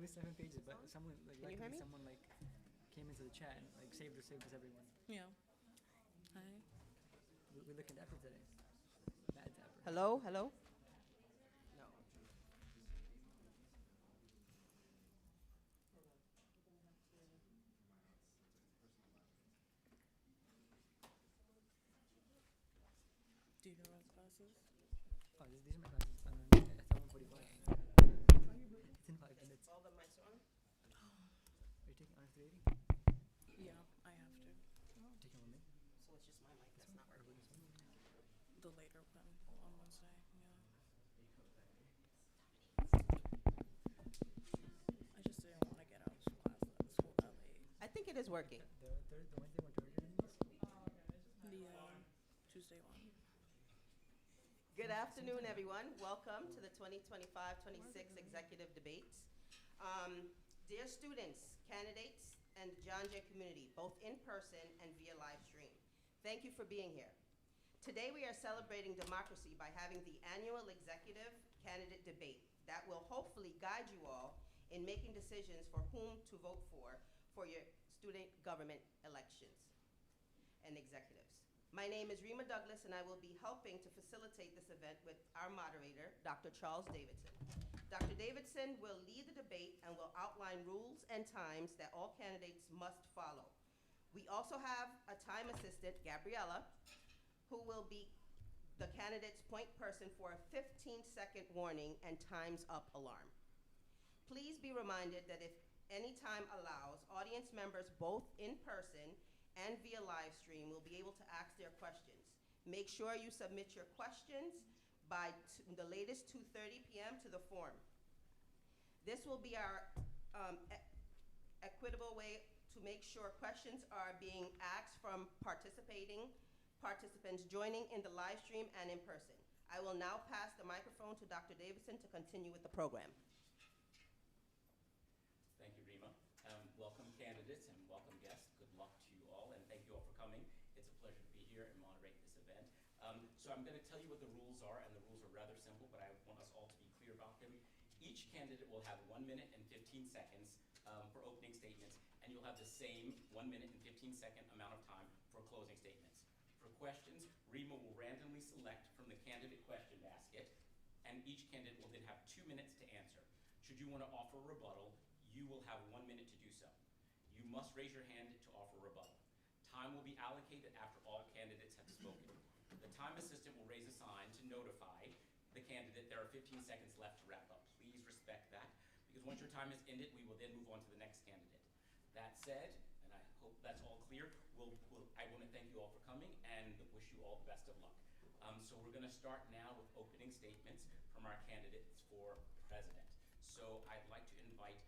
only 7 pages, but someone like Can you hear luckily me? someone like came into the chat and like saved us everyone. Yeah. Hi. We're looking dapper today. Mad dapper. Hello, hello. No. Do you know what classes? Oh, these are my classes. It's 1:45. It's in 5 minutes. All the mics are on? Are you taking honors 380? Yeah, I have to. Taking one me? So it's just my mic that's not Or working. this one? The later one on Wednesday. Yeah. I just didn't want to get out of school that late. I think it is working. The Wednesday one earlier than this? The Tuesday one. Good afternoon, everyone. Welcome to the 2025-26 Executive Debates. Dear students, candidates, and the John Jay community, both in person and via live stream, thank you for being here. Today we are celebrating democracy by having the annual Executive Candidate Debate that will hopefully guide you all in making decisions for whom to vote for your student government elections and executives. My name is Rima Douglas, and I will be helping to facilitate this event with our moderator, Dr. Charles Davidson. Dr. Davidson will lead the debate and will outline rules and times that all candidates must follow. We also have a time assistant, Gabriella, who will be the candidate's point person for a 15-second warning and time's up alarm. Please be reminded that if any time allows, audience members both in person and via live stream will be able to ask their questions. Make sure you submit your questions by the latest 2:30 p.m. to the form. This will be our equitable way to make sure questions are being asked from participants joining in the live stream and in person. I will now pass the microphone to Dr. Davidson to continue with the program. Thank you, Rima. Welcome, candidates, and welcome, guests. Good luck to you all, and thank you all for coming. It's a pleasure to be here and moderate this event. So I'm going to tell you what the rules are, and the rules are rather simple, but I want us all to be clear about them. Each candidate will have 1 minute and 15 seconds for opening statements, and you'll have the same 1 minute and 15-second amount of time for closing statements. For questions, Rima will randomly select from the candidate question basket, and each candidate will then have 2 minutes to answer. Should you want to offer a rebuttal, you will have 1 minute to do so. You must raise your hand to offer a rebuttal. Time will be allocated after all candidates have spoken. The time assistant will raise a sign to notify the candidate there are 15 seconds left to wrap up. Please respect that, because once your time is ended, we will then move on to the next candidate. That said, and I hope that's all clear, I want to thank you all for coming and wish you all the best of luck. So we're going to start now with opening statements from our candidates for president. So I'd like to invite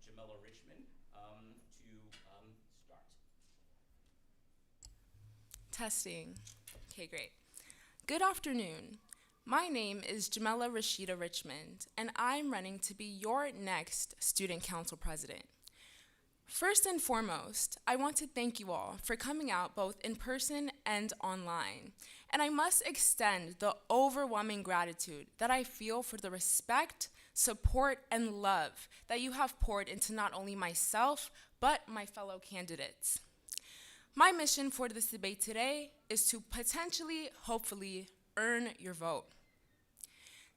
Jamila Richmond to start. Testing. Okay, great. Good afternoon. My name is Jamila Rashida Richmond, and I'm running to be your next Student Council President. First and foremost, I want to thank you all for coming out both in person and online. And I must extend the overwhelming gratitude that I feel for the respect, support, and love that you have poured into not only myself, but my fellow candidates. My mission for this debate today is to potentially, hopefully, earn your vote.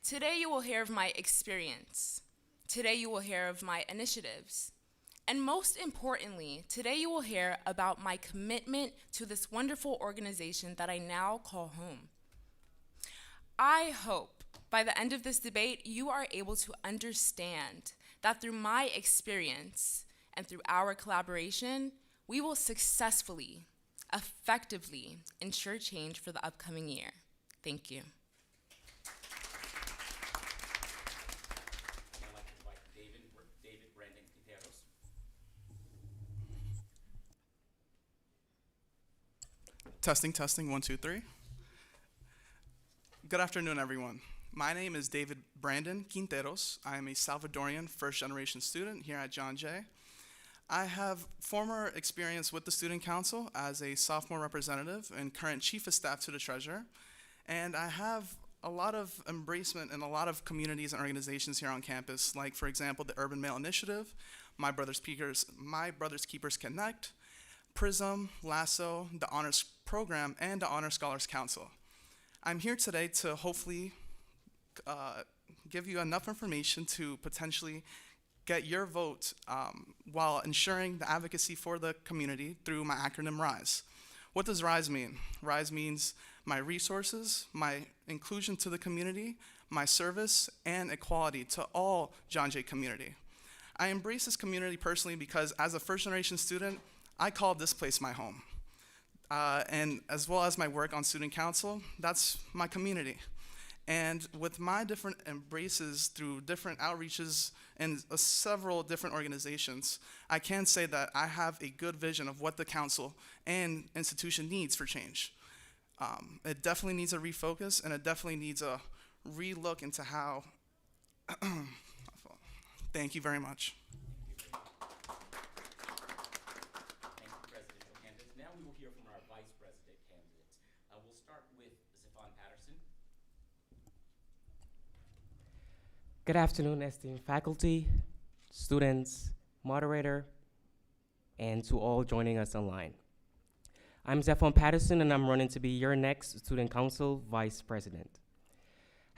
Today you will hear of my experience. Today you will hear of my initiatives. And most importantly, today you will hear about my commitment to this wonderful organization that I now call home. I hope by the end of this debate, you are able to understand that through my experience and through our collaboration, we will successfully, effectively ensure change for the upcoming year. Thank you. I'd like to invite David Brandon Quinteros. Testing, 1, 2, 3. Good afternoon, everyone. My name is David Brandon Quinteros. I am a Salvadorian first-generation student here at John Jay. I have former experience with the Student Council as a sophomore representative and current Chief of Staff to the Treasurer. And I have a lot of embracement in a lot of communities and organizations here on campus, like, for example, the Urban Male Initiative, My Brother's Keepers Connect, PRISM, LASSO, the Honors Program, and the Honor Scholars Council. I'm here today to hopefully give you enough information to potentially get your vote while ensuring the advocacy for the community through my acronym RISE. What does RISE mean? RISE means my resources, my inclusion to the community, my service, and equality to all John Jay community. I embrace this community personally because as a first-generation student, I call this place my home. And as well as my work on student council, that's my community. And with my different embraces through different outreaches and several different organizations, I can say that I have a good vision of what the council and institution needs for change. It definitely needs a refocus, and it definitely needs a relook into how. Thank you very much. Thank you, presidential candidates. Now we will hear from our vice president candidates. We'll start with Zephon Patterson. Good afternoon, esteemed faculty, students, moderator, and to all joining us online. I'm Zephon Patterson, and I'm running to be your next Student Council Vice President.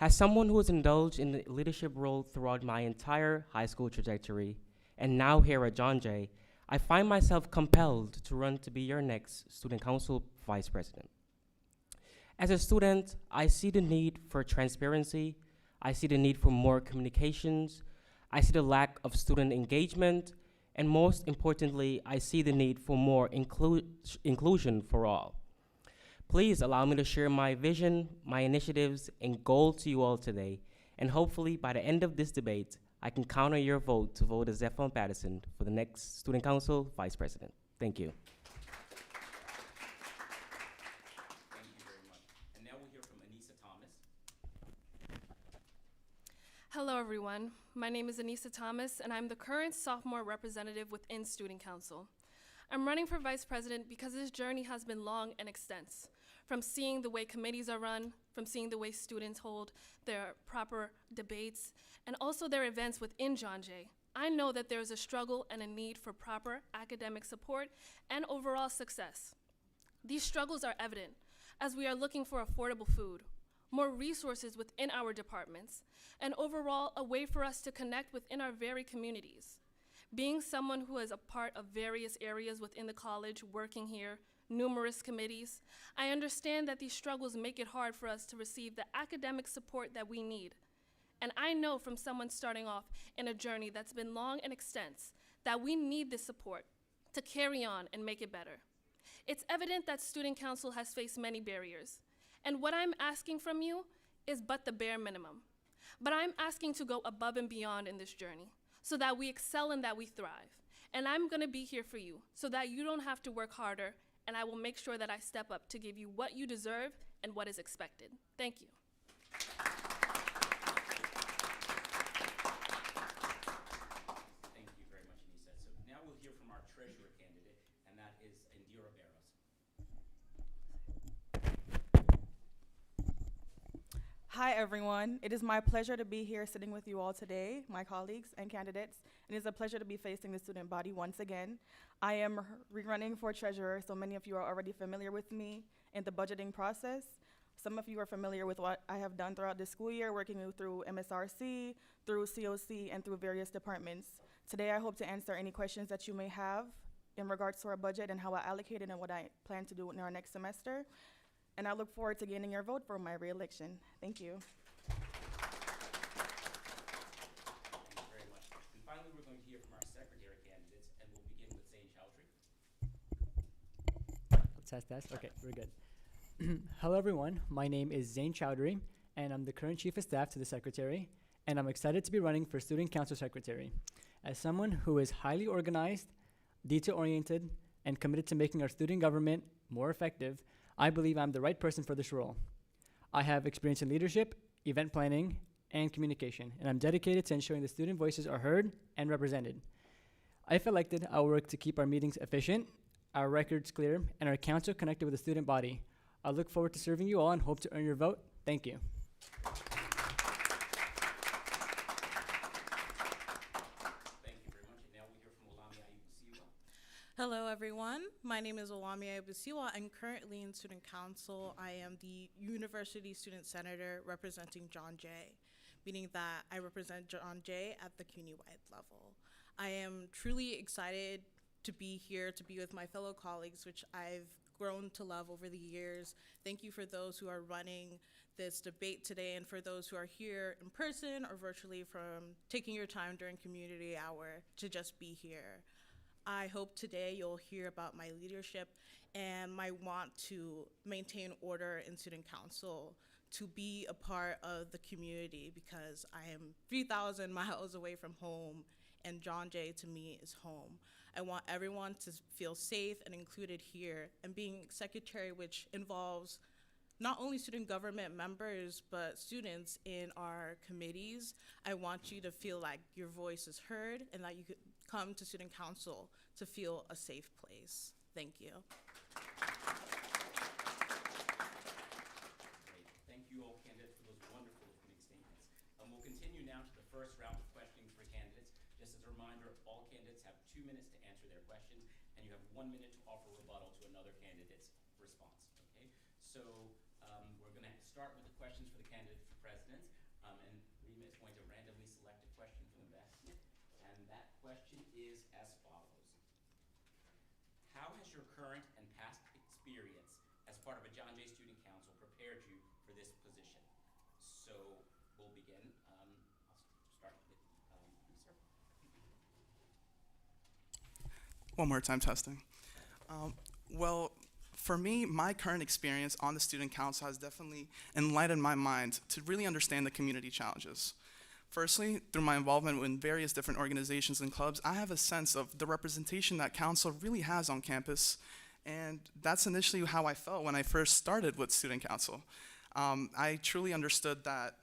As someone who has indulged in the leadership role throughout my entire high school trajectory, and now here at John Jay, I find myself compelled to run to be your next Student Council Vice President. As a student, I see the need for transparency, I see the need for more communications, I see the lack of student engagement, and most importantly, I see the need for more inclusion for all. Please allow me to share my vision, my initiatives, and goals to you all today, and hopefully by the end of this debate, I can count on your vote to vote as Zephon Patterson for the next Student Council Vice President. Thank you. Thank you very much. And now we'll hear from Anissa Thomas. Hello, everyone. My name is Anissa Thomas, and I'm the current sophomore representative within Student Council. I'm running for vice president because this journey has been long and extensive. From seeing the way committees are run, from seeing the way students hold their proper debates, and also their events within John Jay, I know that there is a struggle and a need for proper academic support and overall success. These struggles are evident as we are looking for affordable food, more resources within our departments, and overall a way for us to connect within our very communities. Being someone who is a part of various areas within the college, working here, numerous committees, I understand that these struggles make it hard for us to receive the academic support that we need. And I know from someone starting off in a journey that's been long and extensive that we need this support to carry on and make it better. It's evident that Student Council has faced many barriers, and what I'm asking from you is but the bare minimum. But I'm asking to go above and beyond in this journey so that we excel and that we thrive. And I'm gonna be here for you so that you don't have to work harder, and I will make sure that I step up to give you what you deserve and what is expected. Thank you. Thank you very much, Anissa. So now we'll hear from our treasurer candidate, and that is Indira Barros. Hi, everyone. It is my pleasure to be here sitting with you all today, my colleagues and candidates. It is a pleasure to be facing the student body once again. I am rerunning for treasurer, so many of you are already familiar with me in the budgeting process. Some of you are familiar with what I have done throughout the school year, working through MSRC, through COC, and through various departments. Today, I hope to answer any questions that you may have in regards to our budget and how I allocate it and what I plan to do in our next semester. And I look forward to gaining your vote for my re-election. Thank you. Thank you very much. And finally, we're going to hear from our secretary candidates, and we'll begin with Zane Chowdhury. Test. Okay, we're good. Hello, everyone. My name is Zane Chowdhury, and I'm the current Chief of Staff to the Secretary, and I'm excited to be running for Student Council Secretary. As someone who is highly organized, detail-oriented, and committed to making our student government more effective, I believe I'm the right person for this role. I have experience in leadership, event planning, and communication, and I'm dedicated to ensuring the student voices are heard and represented. If elected, I will work to keep our meetings efficient, our records clear, and our council connected with the student body. I look forward to serving you all and hope to earn your vote. Thank you. everyone. My name is Owamia Basiwa. I'm currently in student council. I am the university student senator representing John Jay, meaning that I represent John Jay at the CUNY-wide level. I am truly excited to be here, to be with my fellow colleagues, which I've grown to love over the years. Thank you for those who are running this debate today, and for those who are here in person or virtually from taking your time during community hour to just be here. I hope today you'll hear about my leadership and my want to maintain order in student council, to be a part of the community, because I am 3,000 miles away from home, and John Jay to me is home. I want everyone to feel safe and included here, and being secretary, which involves not only student government members, but students in our committees. I want you to feel like your voice is heard and that you could come to student council to feel a safe place. Thank you. Great. Thank you all candidates for those wonderful opening statements. We'll continue now to the first round of questioning for candidates. Just as a reminder, all candidates have 2 minutes to answer their questions, and you have 1 minute to offer rebuttal to another candidate's response, okay? So we're gonna start with the questions for the candidate for president, and Rima is going to randomly select a question from the best, and that question is as follows. How has your current and past experience as part of a John Jay Student Council prepared you for this position? So we'll begin. I'll start with you, sir. One more time testing. Well, for me, my current experience on the student council has definitely enlightened my mind to really understand the community challenges. Firstly, through my involvement in various different organizations and clubs, I have a sense of the representation that council really has on campus, and that's initially how I felt when I first started with student council. I truly understood that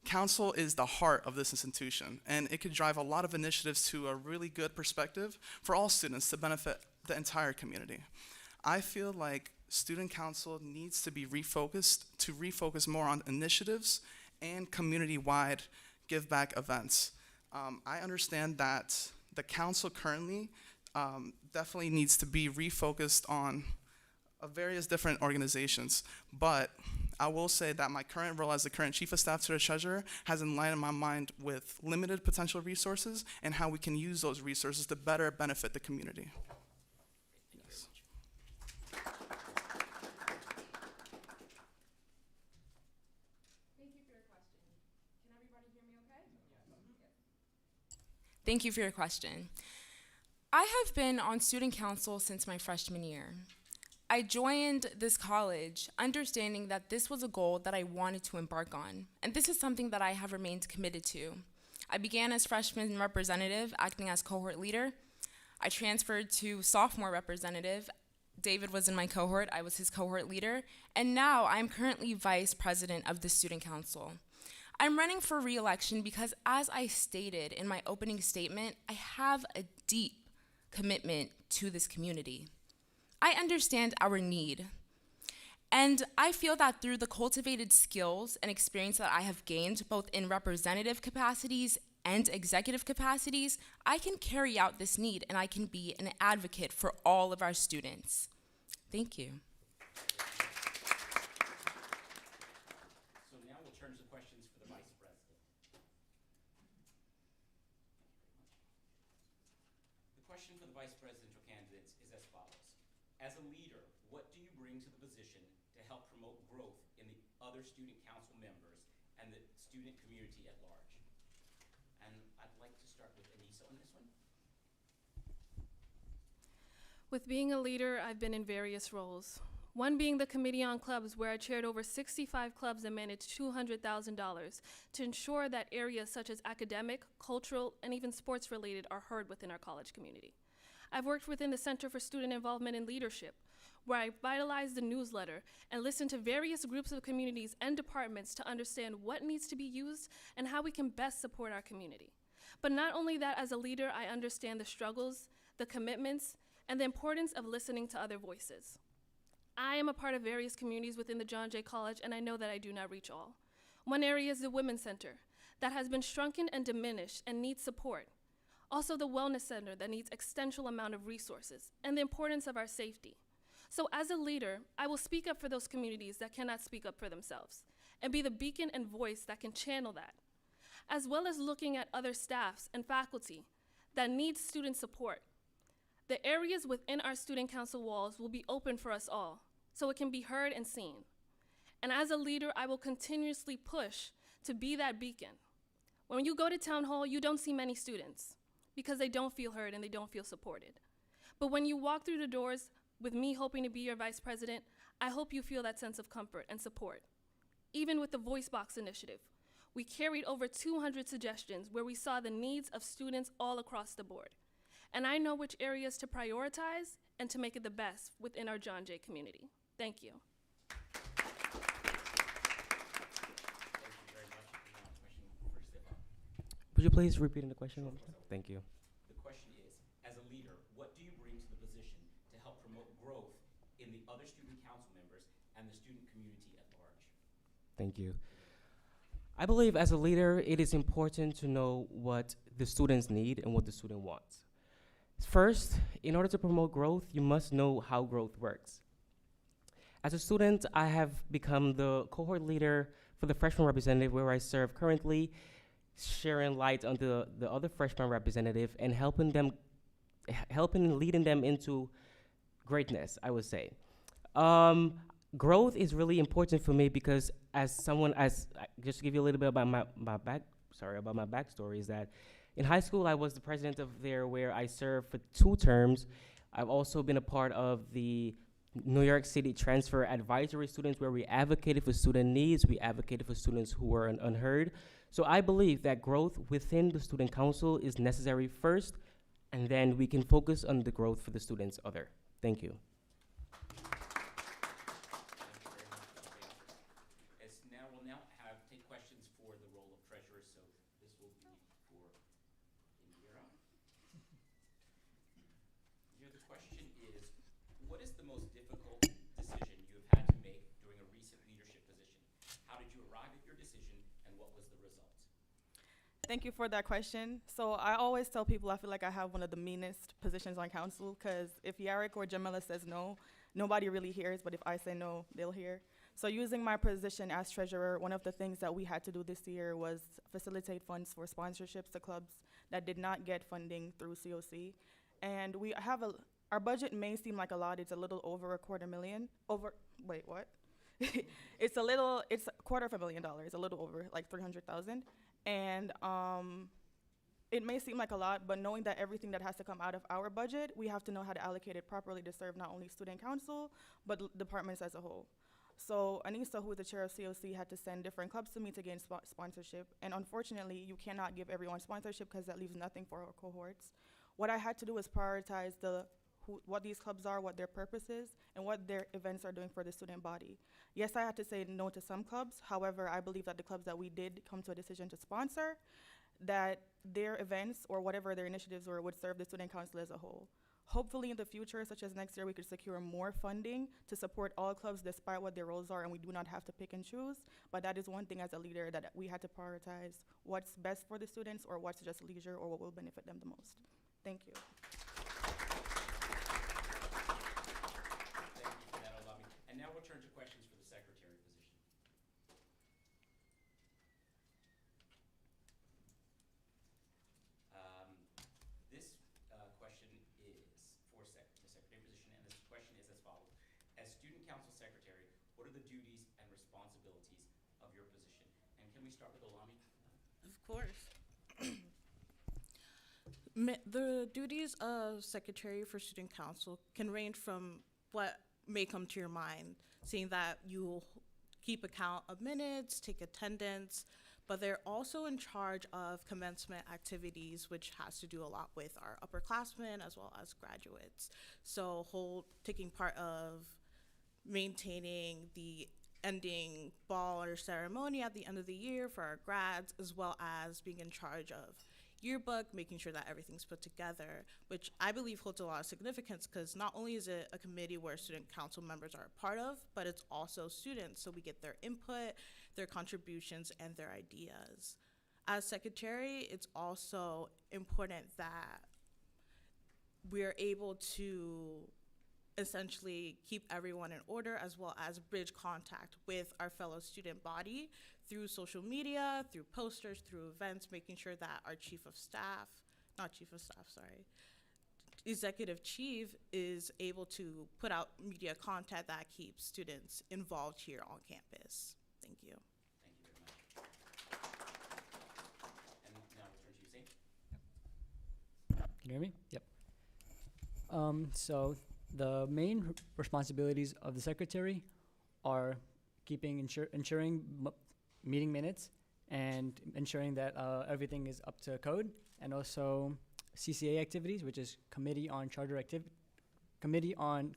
council is the heart of this institution, and it could drive a lot of initiatives to a really good perspective for all students to benefit the entire community. I feel like student council needs to be refocus more on initiatives and community-wide give-back events. I understand that the council currently definitely needs to be refocused on various different organizations, but I will say that my current role as the current Chief of Staff to the Treasurer has enlightened my mind with limited potential resources and how we can use those resources to better benefit the community. Yes. Thank you for your question. I have been on student council since my freshman year. I joined this college understanding that this was a goal that I wanted to embark on, and this is something that I have remained committed to. I began as freshman representative, acting as cohort leader. I transferred to sophomore representative. David was in my cohort, I was his cohort leader, and now I'm currently vice president of the student council. I'm running for re-election because, as I stated in my opening statement, I have a deep commitment to this community. I understand our need, and I feel that through the cultivated skills and experience that I have gained, both in representative capacities and executive capacities, I can carry out this need and I can be an advocate for all of our students. Thank you. So now we'll turn to questions for the Vice President. The question for the Vice Presidential candidates is as follows. As a leader, what do you bring to the position to help promote growth in the other student council members and the student community at large? And I'd like to start with Anissa on this one. With being a leader, I've been in various roles. One being the Committee on Clubs, where I chaired over 65 clubs and managed $200,000 to ensure that areas such as academic, cultural, and even sports-related are heard within our college community. I've worked within the Center for Student Involvement and Leadership, where I vitalized the newsletter and listened to various groups of communities and departments to understand what needs to be used and how we can best support our community. But not only that, as a leader, I understand the struggles, the commitments, and the importance of listening to other voices. I am a part of various communities within the John Jay College, and I know that I do not reach all. One area is the Women's Center that has been shrunken and diminished and needs support. Also the wellness center that needs extensional amount of resources, and the importance of our safety. So as a leader, I will speak up for those communities that cannot speak up for themselves, and be the beacon and voice that can channel that, as well as looking at other staffs and faculty that need student support. The areas within our student council walls will be open for us all, so it can be heard and seen. And as a leader, I will continuously push to be that beacon. When you go to town hall, you don't see many students because they don't feel heard and they don't feel supported. But when you walk through the doors with me hoping to be your vice president, I hope you feel that sense of comfort and support. Even with the Voice Box initiative, we carried over 200 suggestions where we saw the needs of students all across the board. And I know which areas to prioritize and to make it the best within our John Jay community. Thank you. Thank you very much. Now, question for Stefan. Would you please repeat the question one more time? Thank you. The question is, as a leader, what do you bring to the position to help promote growth in the other student council members and the student community at large? Thank you. I believe as a leader, it is important to know what the students need and what the student wants. First, in order to promote growth, you must know how growth works. As a student, I have become the cohort leader for the freshman representative where I serve currently, sharing light on the other freshman representative and helping and leading them into greatness, I would say. Growth is really important for me because just to give you a little bit about my backstory is that in high school, I was the president of there where I served for 2 terms. I've also been a part of the New York City Transfer Advisory Students where we advocated for student needs, we advocated for students who were unheard. So I believe that growth within the student council is necessary first, and then we can focus on the growth for the students other. Thank you. We'll now take questions for the role of treasurer, so this will be for Indira. Here the question is, what is the most difficult decision you have had to make during a recent leadership position? How did you arrive at your decision, and what was the result? Thank you for that question. So I always tell people I feel like I have one of the meanest positions on council because if Yarrick or Jamila says no, nobody really hears, but if I say no, they'll hear. So using my position as treasurer, one of the things that we had to do this year was facilitate funds for sponsorships to clubs that did not get funding through COC. And we have our budget may seem like a lot, it's a little over $250,000. Wait, what? It's $250,000, a little over, like 300,000. And it may seem like a lot, but knowing that everything that has to come out of our budget, we have to know how to allocate it properly to serve not only student council, but departments as a whole. So Anissa, who is the chair of COC, had to send different clubs to me to gain sponsorship. And unfortunately, you cannot give everyone sponsorship because that leaves nothing for our cohorts. What I had to do was prioritize what these clubs are, what their purpose is, and what their events are doing for the student body. Yes, I had to say no to some clubs. However, I believe that the clubs that we did come to a decision to sponsor, that their events or whatever their initiatives were would serve the student council as a whole. Hopefully in the future, such as next year, we could secure more funding to support all clubs despite what their roles are, and we do not have to pick and choose. But that is one thing as a leader that we had to prioritize what's best for the students or what's just leisure or what will benefit them the most. Thank you. Thank you for that, Olami. And now we'll turn to questions for the secretary position. This question is for the secretary position, and this question is as follows. As student council secretary, what are the duties and responsibilities of your position? And can we start with Olami? Of course. The duties of Secretary for Student Council can range from what may come to your mind, seeing that you'll keep account of minutes, take attendance, but they're also in charge of commencement activities, which has to do a lot with our upperclassmen as well as graduates. So taking part of maintaining the ending ball or ceremony at the end of the year for our grads, as well as being in charge of yearbook, making sure that everything's put together, which I believe holds a lot of significance because not only is it a committee where student council members are a part of, but it's also students, so we get their input, their contributions, and their ideas. As secretary, it's also important that we're able to essentially keep everyone in order, as well as bridge contact with our fellow student body through social media, through posters, through events, making sure that our executive chief is able to put out media content that keeps students involved here on campus. Thank you. Thank you very much. And now we'll turn to you, Zane. Can you hear me? Yep. So the main responsibilities of the secretary are ensuring meeting minutes and ensuring that everything is up to code, and also CCA activities, which is Committee on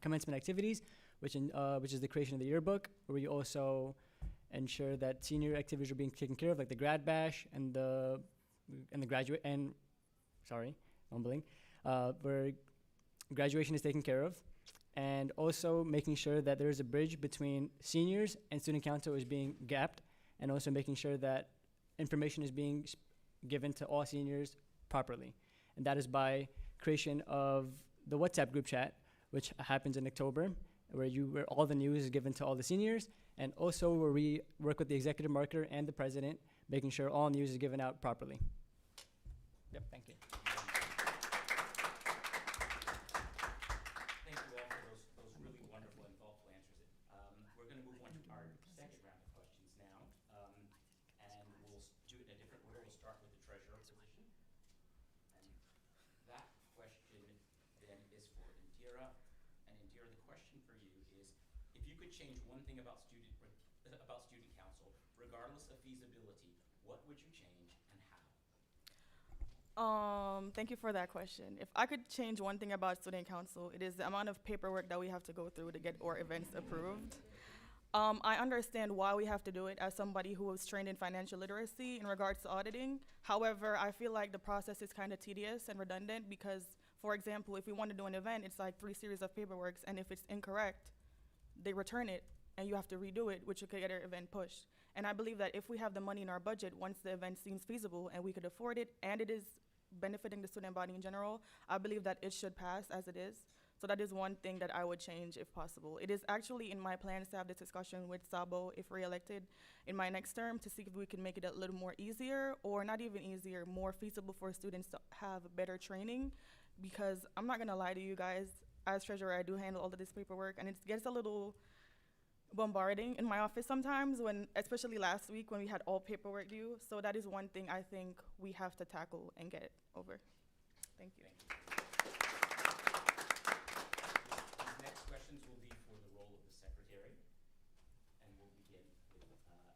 Commencement Activities, which is the creation of the yearbook, where we also ensure that senior activities are being taken care of, like the grad bash and the where graduation is taken care of, and also making sure that there is a bridge between seniors and student council is being gapped, and also making sure that information is being given to all seniors properly. And that is by creation of the WhatsApp group chat, which happens in October, where all the news is given to all the seniors, and also where we work with the executive marketer and the president, making sure all news is given out properly. Yep, thank you. Thank you all for those really wonderful and thoughtful answers. We're going to move on to our second round of questions now, and we'll do it in a different order. We'll start with the treasurer position. And that question then is for Indira. And Indira, the question for you is, if you could change one thing about student council, regardless of feasibility, what would you change and how? Thank you for that question. If I could change one thing about student council, it is the amount of paperwork that we have to go through to get our events approved. I understand why we have to do it as somebody who was trained in financial literacy in regards to auditing. However, I feel like the process is kind of tedious and redundant because, for example, if we want to do an event, it's like 3 series of paperwork, and if it's incorrect, they return it, and you have to redo it, which could get our event pushed. And I believe that if we have the money in our budget, once the event seems feasible and we could afford it, and it is benefiting the student body in general, I believe that it should pass as it is. So that is one thing that I would change if possible. It is actually in my plans to have this discussion with Sabo, if re-elected, in my next term, to see if we can make it a little more easier, or not even easier, more feasible for students to have better training. Because I'm not gonna lie to you guys, as treasurer, I do handle all of this paperwork, and it gets a little bombarding in my office sometimes, especially last week when we had all paperwork due. So that is one thing I think we have to tackle and get over. Thank you. These next questions will be for the role of the secretary, and we'll begin with Zane this time.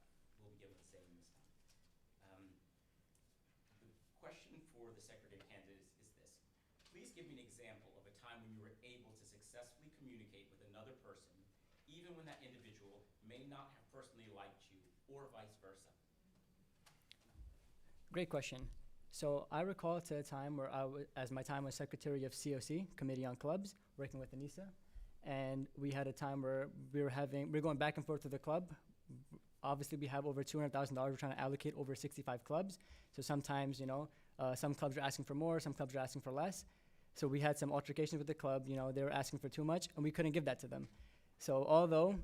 The question for the secretary candidate is this: please give me an example of a time when you were able to successfully communicate with another person, even when that individual may not have personally liked you, or vice versa. Great question. So I recall to a time where as my time was secretary of COC, Committee on Clubs, working with Anissa, and we had a time where we were going back and forth with the club. Obviously, we have over $200,000 we're trying to allocate over 65 clubs. So sometimes, some clubs are asking for more, some clubs are asking for less. So we had some altercations with the club. They were asking for too much, and we couldn't give that to them. So although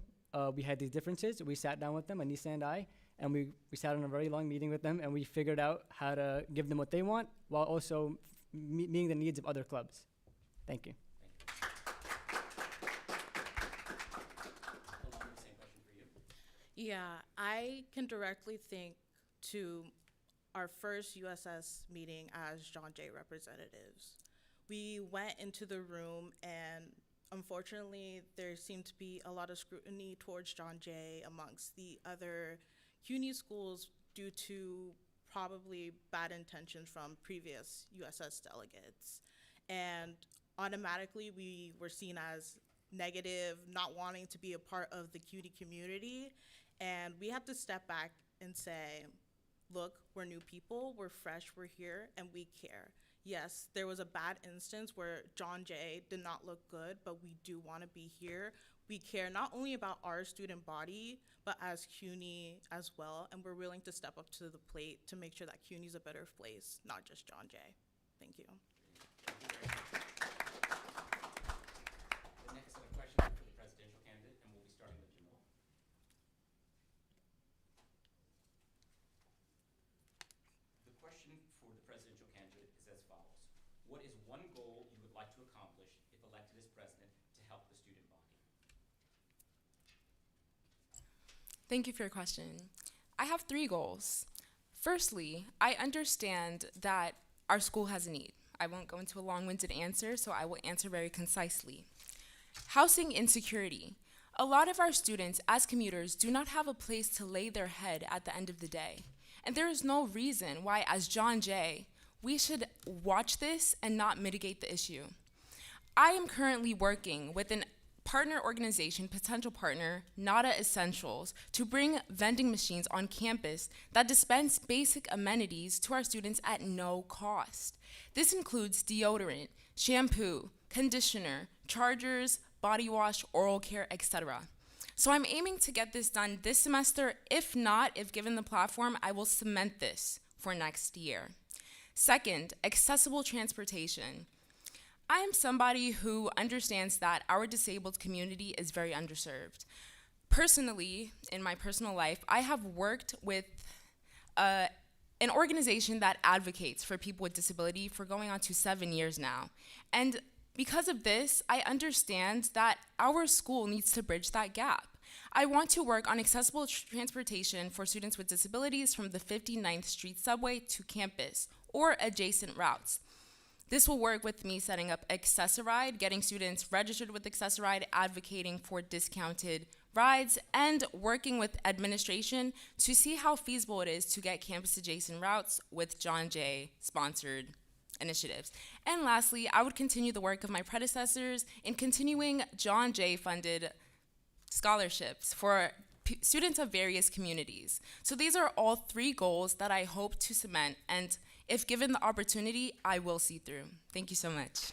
we had these differences, we sat down with them, Anissa and I, and we sat on a very long meeting with them, and we figured out how to give them what they want while also meeting the needs of other clubs. Thank you. Along the same question for you. Yeah, I can directly think to our first USS meeting as John Jay representatives. We went into the room, and unfortunately, there seemed to be a lot of scrutiny towards John Jay amongst the other CUNY schools due to probably bad intentions from previous USS delegates. And automatically, we were seen as negative, not wanting to be a part of the CUNY community. And we had to step back and say, look, we're new people, we're fresh, we're here, and we care. Yes, there was a bad instance where John Jay did not look good, but we do want to be here. We care not only about our student body, but as CUNY as well, and we're willing to step up to the plate to make sure that CUNY's a better place, not just John Jay. Thank you. The next set of questions are for the presidential candidate, and we'll be starting with Jamil. The question for the presidential candidate is as follows. What is one goal you would like to accomplish if elected as president to help the student body? Thank you for your question. I have 3 goals. Firstly, I understand that our school has a need. I won't go into a long-winded answer, so I will answer very concisely. Housing insecurity. A lot of our students, as commuters, do not have a place to lay their head at the end of the day. And there is no reason why, as John Jay, we should watch this and not mitigate the issue. I am currently working with an partner organization, potential partner, Nada Essentials, to bring vending machines on campus that dispense basic amenities to our students at no cost. This includes deodorant, shampoo, conditioner, chargers, body wash, oral care, etc. So I'm aiming to get this done this semester. If not, if given the platform, I will cement this for next year. Second, accessible transportation. I am somebody who understands that our disabled community is very underserved. Personally, in my personal life, I have worked with an organization that advocates for people with disability for going on to 7 years now. And because of this, I understand that our school needs to bridge that gap. I want to work on accessible transportation for students with disabilities from the 59th Street subway to campus or adjacent routes. This will work with me setting up Access-a-Ride, getting students registered with Access-a-Ride, advocating for discounted rides, and working with administration to see how feasible it is to get campus-adjacent routes with John Jay sponsored initiatives. And lastly, I would continue the work of my predecessors in continuing John Jay funded scholarships for students of various communities. So these are all 3 goals that I hope to cement, and if given the opportunity, I will see through. Thank you so much.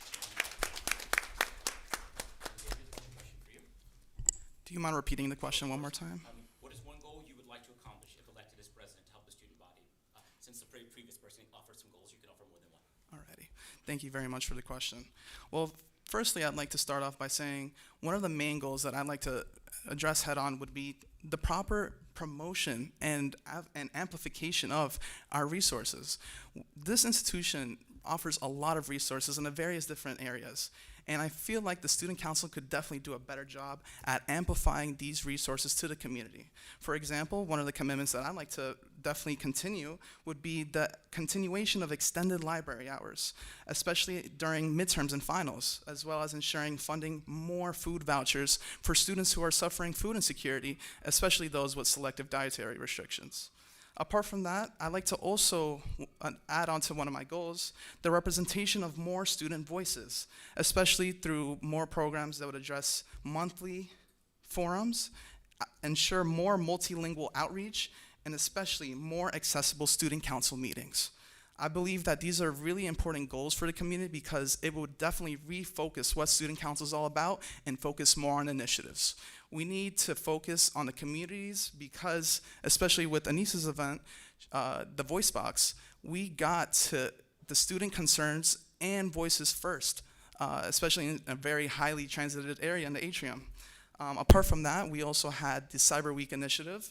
Do you mind repeating the question one more time? What is one goal you would like to accomplish if elected as president to help the student body? Since the previous person offered some goals, you can offer more than one. Alrighty. Thank you very much for the question. Well, firstly, I'd like to start off by saying one of the main goals that I'd like to address head on would be the proper promotion and amplification of our resources. This institution offers a lot of resources in the various different areas, and I feel like the Student Council could definitely do a better job at amplifying these resources to the community. For example, one of the commitments that I'd like to definitely continue would be the continuation of extended library hours, especially during midterms and finals, as well as ensuring funding more food vouchers for students who are suffering food insecurity, especially those with selective dietary restrictions. Apart from that, I'd like to also add on to one of my goals, the representation of more student voices, especially through more programs that would address monthly forums, ensure more multilingual outreach, and especially more accessible student council meetings. I believe that these are really important goals for the community because it will definitely refocus what student council is all about and focus more on initiatives. We need to focus on the communities because, especially with Anissa's event, the Voice Box, we got to the student concerns and voices first, especially in a very highly transited area in the atrium. Apart from that, we also had the Cyber Week initiative.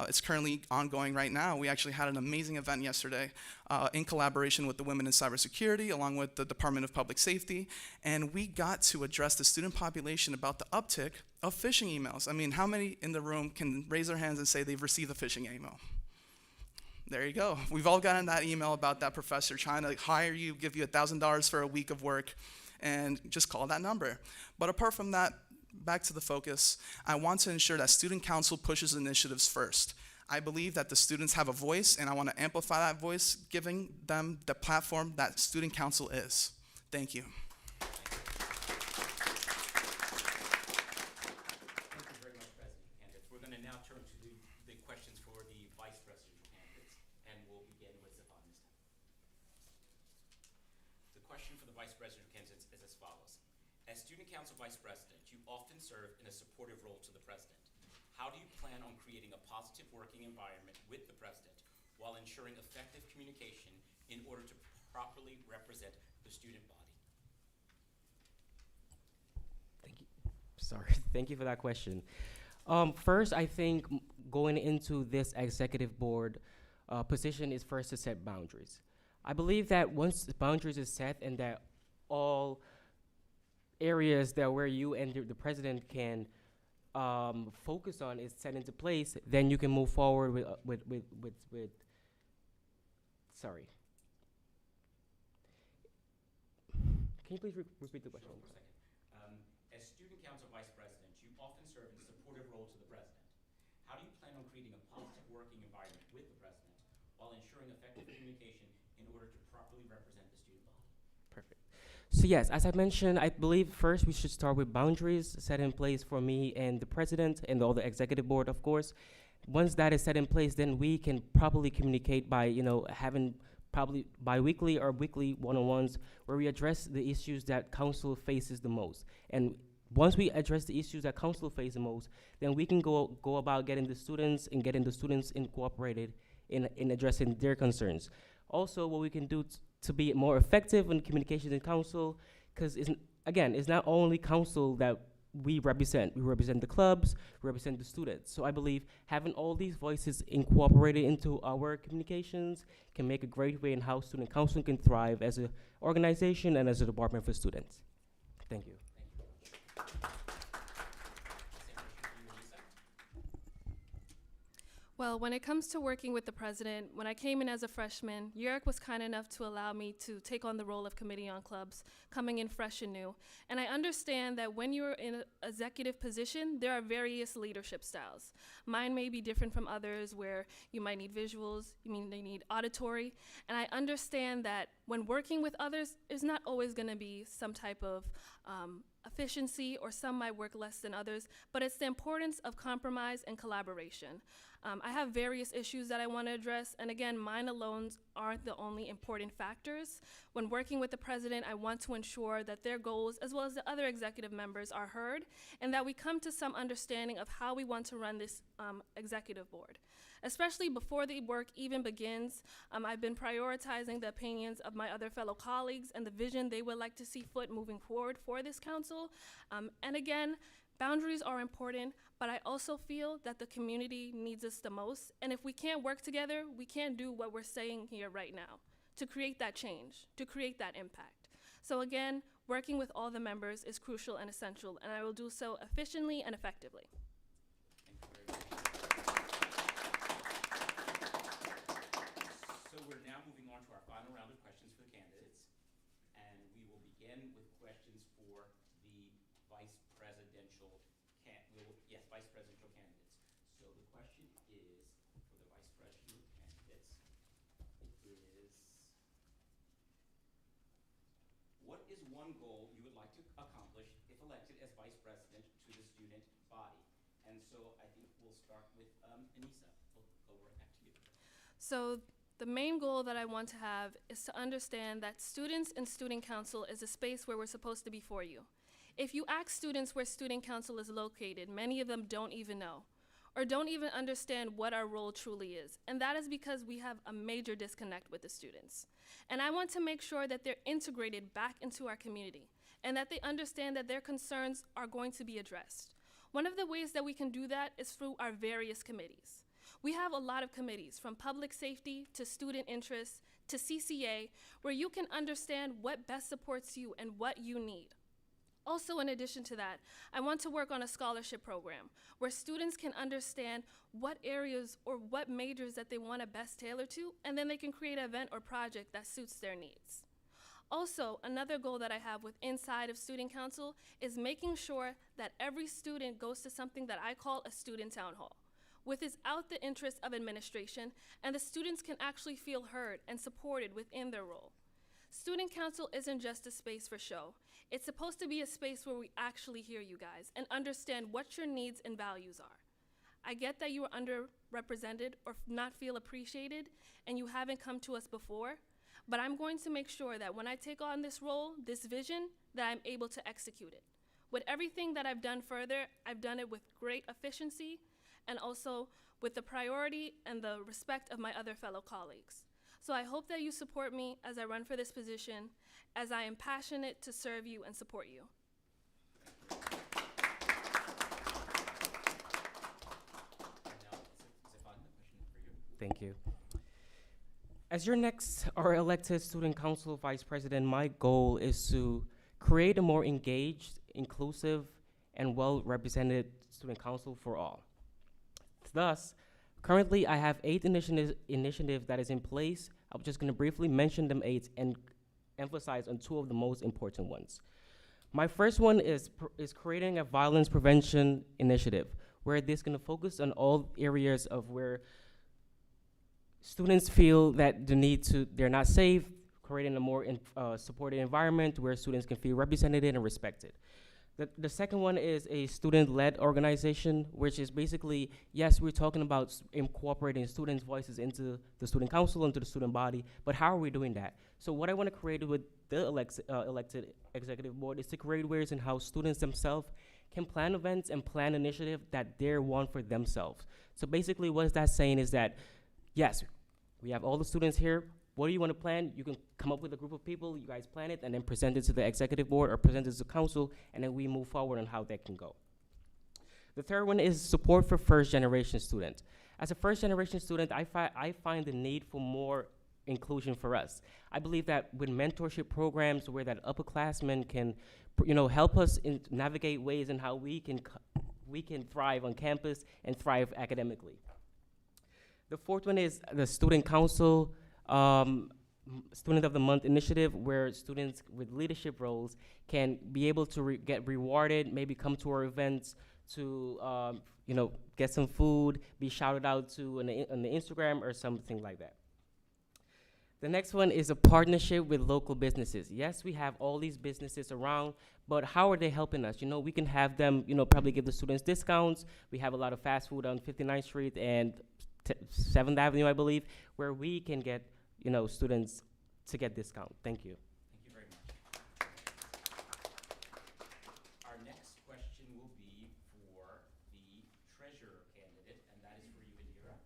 It's currently ongoing right now. We actually had an amazing event yesterday in collaboration with the Women in Cybersecurity, along with the Department of Public Safety, and we got to address the student population about the uptick of phishing emails. I mean, how many in the room can raise their hands and say they've received a phishing email? There you go. We've all gotten that email about that professor trying to hire you, give you $1,000 for a week of work, and just call that number. But apart from that, back to the focus, I want to ensure that Student Council pushes initiatives first. I believe that the students have a voice, and I want to amplify that voice, giving them the platform that Student Council is. Thank you. Thank you very much, presidential candidates. We're going to now turn to the questions for the vice presidential candidates, and we'll presidential candidates is as follows. As Student Council Vice President, you often serve in a supportive role to the President. How do you plan on creating a positive working environment with the President while ensuring effective communication in order to properly represent the student body? Thank you. Sorry, thank you for that question. First, I think going into this executive board position is first to set boundaries. I believe that once the boundaries is set and that all areas that where you and the president can focus on is set into place, then you can move forward with sorry. Can you please repeat the question? Sure, for a second. As Student Council Vice President, you often serve in a supportive role to the President. How do you plan on creating a positive working environment with the President while ensuring effective communication in order to properly represent the student body? Perfect. So yes, as I mentioned, I believe first we should start with boundaries set in place for me and the president and all the executive board, of course. Once that is set in place, then we can properly communicate by, having probably bi-weekly or weekly one-on-ones where we address the issues that council faces the most. And once we address the issues that council faces the most, then we can go about getting the students incorporated in addressing their concerns. Also, what we can do to be more effective in communications in council, because it's not only council that we represent the clubs, we represent the students. So I believe having all these voices incorporated into our communications can make a great way in how student council can thrive as an organization and as a department for students. Thank you. Thank you very much. Same question for you, Lisa. Well, when it comes to working with the president, when I came in as a freshman, UREC was kind enough to allow me to take on the role of committee on clubs, coming in fresh and new. And I understand that when you're in an executive position, there are various leadership styles. Mine may be different from others where you might need visuals, they need auditory. And I understand that when working with others, there's not always gonna be some type of efficiency, or some might work less than others, but it's the importance of compromise and collaboration. I have various issues that I want to address, and again, mine alone aren't the only important factors. When working with the president, I want to ensure that their goals, as well as the other executive members, are heard, and that we come to some understanding of how we want to run this executive board. Especially before the work even begins, I've been prioritizing the opinions of my other fellow colleagues and the vision they would like to see foot moving forward for this council. And again, boundaries are important, but I also feel that the community needs us the most. And if we can't work together, we can't do what we're saying here right now to create that change, to create that impact. So again, working with all the members is crucial and essential, and I will do so efficiently and effectively. Thank you very much. So we're now moving on to our final round of questions for the candidates. And we will begin with questions for the vice presidential candidates. So the question is, for the vice presidential candidates, what is one goal you would like to accomplish if elected as vice president to the student body? And so I think we'll start with Anissa. We'll go right back to you. So the main goal that I want to have is to understand that students and student council is a space where we're supposed to be for you. If you ask students where student council is located, many of them don't even know, or don't even understand what our role truly is. And that is because we have a major disconnect with the students. And I want to make sure that they're integrated back into our community, and that they understand that their concerns are going to be addressed. One of the ways that we can do that is through our various committees. We have a lot of committees, from public safety to student interest to CCA, where you can understand what best supports you and what you need. Also, in addition to that, I want to work on a scholarship program where students can understand what areas or what majors that they want to best tailor to, and then they can create an event or project that suits their needs. Also, another goal that I have with inside of Student Council is making sure that every student goes to something that I call a student town hall, without the interest of administration, and the students can actually feel heard and supported within their role. Student Council isn't just a space for show. It's supposed to be a space where we actually hear you guys and understand what your needs and values are. I get that you are underrepresented or not feel appreciated and you haven't come to us before, But I'm going to make sure that when I take on this role, this vision, that I'm able to execute it. With everything that I've done further, I've done it with great efficiency and also with the priority and the respect of my other fellow colleagues. So I hope that you support me as I run for this position, as I am passionate to serve you and support you. And now, Zafan, the question for you. Thank you. As your next or elected student council vice president, my goal is to create a more engaged, inclusive, and well-represented student council for all. Thus, currently I have 8 initiatives that is in place. I'm just gonna briefly mention them 8 and emphasize on 2 of the most important ones. My first one is creating a violence prevention initiative, where this is gonna focus on all areas of where students feel that they're not safe, creating a more supportive environment where students can feel represented and respected. The second one is a student-led organization, which is basically, yes, we're talking about incorporating students' voices into the student council, into the student body, but how are we doing that? So what I want to create with the elected executive board is to create ways in how students themselves can plan events and plan initiatives that they want for themselves. So basically what is that saying is that, yes, we have all the students here. What do you want to plan? You can come up with a group of people, you guys plan it, and then present it to the executive board or present it to the council, and then we move forward on how that can go. The third one is support for first-generation students. As a first-generation student, I find the need for more inclusion for us. I believe that with mentorship programs where that upperclassmen can, help us navigate ways in how we can thrive on campus and thrive academically. The fourth one is the student council, Student of the Month initiative, where students with leadership roles can be able to get rewarded, maybe come to our events to, get some food, be shouted out to on the Instagram or something like that. The next one is a partnership with local businesses. Yes, we have all these businesses around, but how are they helping us? We can have them, probably give the students discounts. We have a lot of fast food on 59th Street and 7th Avenue, I believe, where we can get, students to get discount. Thank you. Thank you very much. Our next question will be for the treasurer candidate, and that is for you, Indira.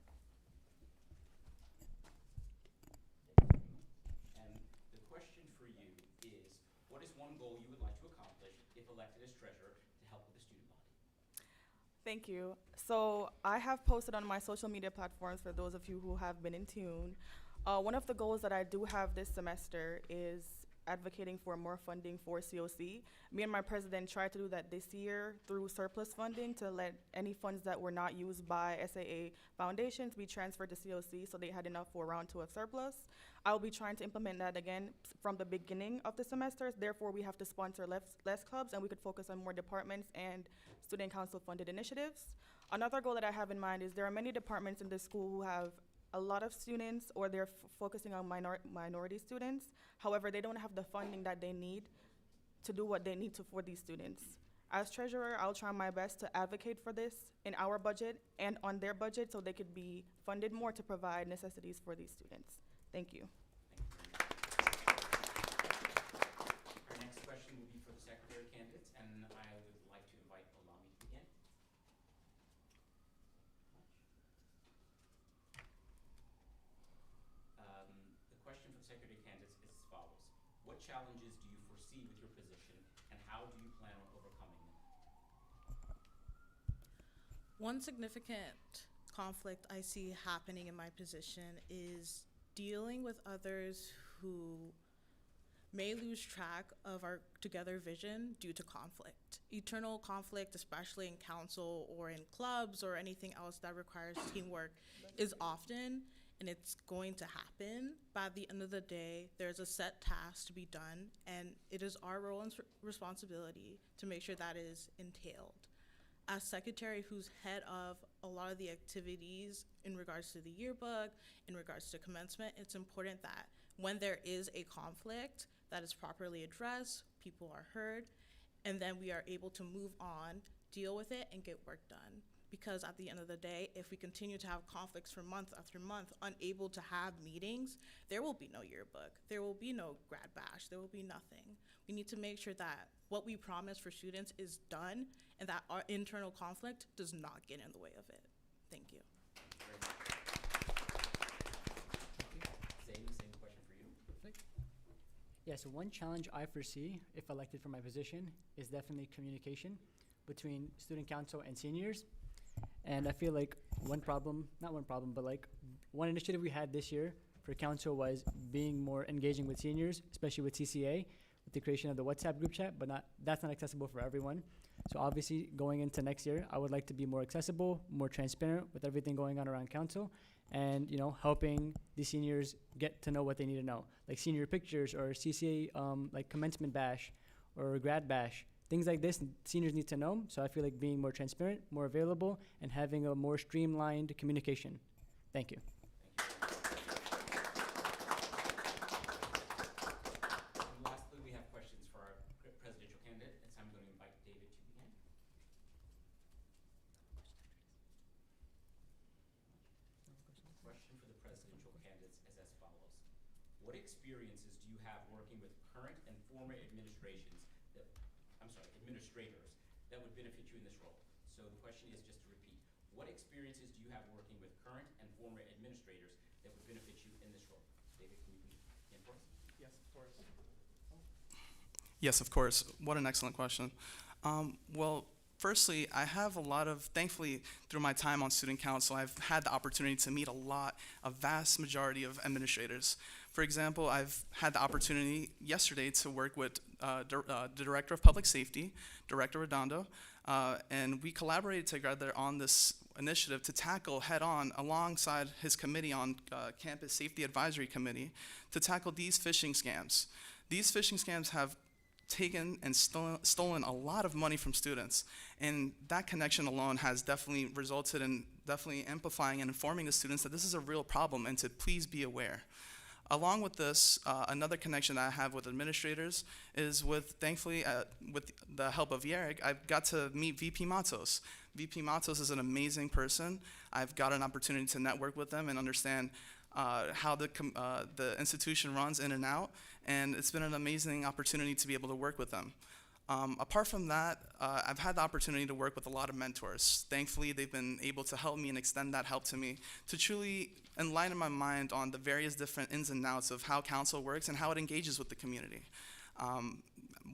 And the question for you is, what is one goal you would like to accomplish if elected as treasurer to help with the student body? Thank you. So I have posted on my social media platforms for those of you who have been in tune. One of the goals that I do have this semester is advocating for more funding for COC. Me and my president tried to do that this year through surplus funding to let any funds that were not used by SAA foundations be transferred to COC so they had enough for round 2 of surplus. I'll be trying to implement that again from the beginning of the semester. Therefore, we have to sponsor less clubs and we could focus on more departments and student council funded initiatives. Another goal that I have in mind is there are many departments in this school who have a lot of students, or they're focusing on minority students. However, they don't have the funding that they need to do what they need to for these students. As treasurer, I'll try my best to advocate for this in our budget and on their budget so they could be funded more to provide necessities for these students. Thank you. Our next question will be for the secretary candidates, and I would like to invite Olami to begin. The question for the secretary candidates is as follows. What challenges do you foresee with your position, and how do you plan on overcoming them? One significant conflict I see happening in my position is dealing with others who may lose track of our together vision due to conflict. Eternal conflict, especially in council or in clubs or anything else that requires teamwork, is often, and it's going to happen. By the end of the day, there's a set task to be done, and it is our role and responsibility to make sure that is entailed. As secretary who's head of a lot of the activities in regards to the yearbook, in regards to commencement, it's important that when there is a conflict, that is properly addressed, people are heard, and then we are able to move on, deal with it, and get work done. because at the end of the day, if we continue to have conflicts for month after month, unable to have meetings, there will be no yearbook, there will be no grad bash, there will be nothing. We need to make sure that what we promise for students is done and that our internal conflict does not get in the way of it. Thank you. Very much. Thank you. Zane, same question for you. Perfect. Yeah, so one challenge I foresee, if elected for my position, is definitely communication between student council and seniors. And I feel like one initiative we had this year for council was being more engaging with seniors, especially with CCA, with the creation of the WhatsApp group chat, but that's not accessible for everyone. So obviously, going into next year, I would like to be more accessible, more transparent with everything going on around council, and helping the seniors get to know what they need to know, like senior pictures or CCA like commencement bash or grad bash. Things like this, seniors need to know. So I feel like being more transparent, more available, and having a more streamlined communication. Thank you. And lastly, we have questions for our presidential candidate, and so I'm going to invite David to begin. Question for the presidential candidates is as follows. What experiences do you have working with current and former administrators that would benefit you in this role? So the question is, just to repeat, what experiences do you have working with current and former administrators that would benefit you in this role? David, can you please begin for us? Yes, of course. Yes, of course. What an excellent question. Well, firstly, I have thankfully, through my time on student council, I've had the opportunity to meet a vast majority of administrators. For example, I've had the opportunity yesterday to work with the Director of Public Safety, Director Redondo, and we collaborated together on this initiative to tackle head-on, alongside his committee on Campus Safety Advisory Committee, to tackle these phishing scams. These phishing scams have taken and stolen a lot of money from students, and that connection alone has definitely resulted in definitely amplifying and informing the students that this is a real problem and to please be aware. Along with this, another connection that I have with administrators is thankfully, with the help of Yarrick, I've got to meet VP Matos. VP Matos is an amazing person. I've got an opportunity to network with them and understand how the institution runs in and out, and it's been an amazing opportunity to be able to work with them. Apart from that, I've had the opportunity to work with a lot of mentors. Thankfully, they've been able to help me and extend that help to me to truly enlighten my mind on the various different ins and outs of how council works and how it engages with the community.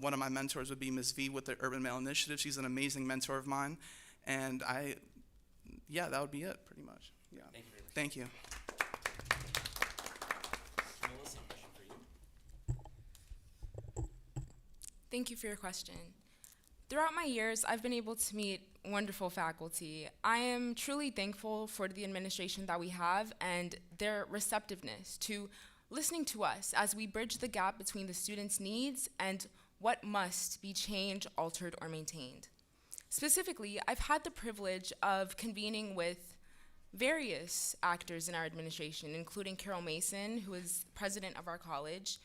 One of my mentors would be Ms. V with the Urban Male Initiative. She's an amazing mentor of mine, and that would be it, pretty much. Yeah. Thank you very much. Thank you. Melissa, question for you. Thank you for your question. Throughout my years, I've been able to meet wonderful faculty. I am truly thankful for the administration that we have and their receptiveness to listening to us as we bridge the gap between the students' needs and what must be changed, altered, or maintained. Specifically, I've had the privilege of convening with various actors in our administration, including Carol Mason, who is president of our college,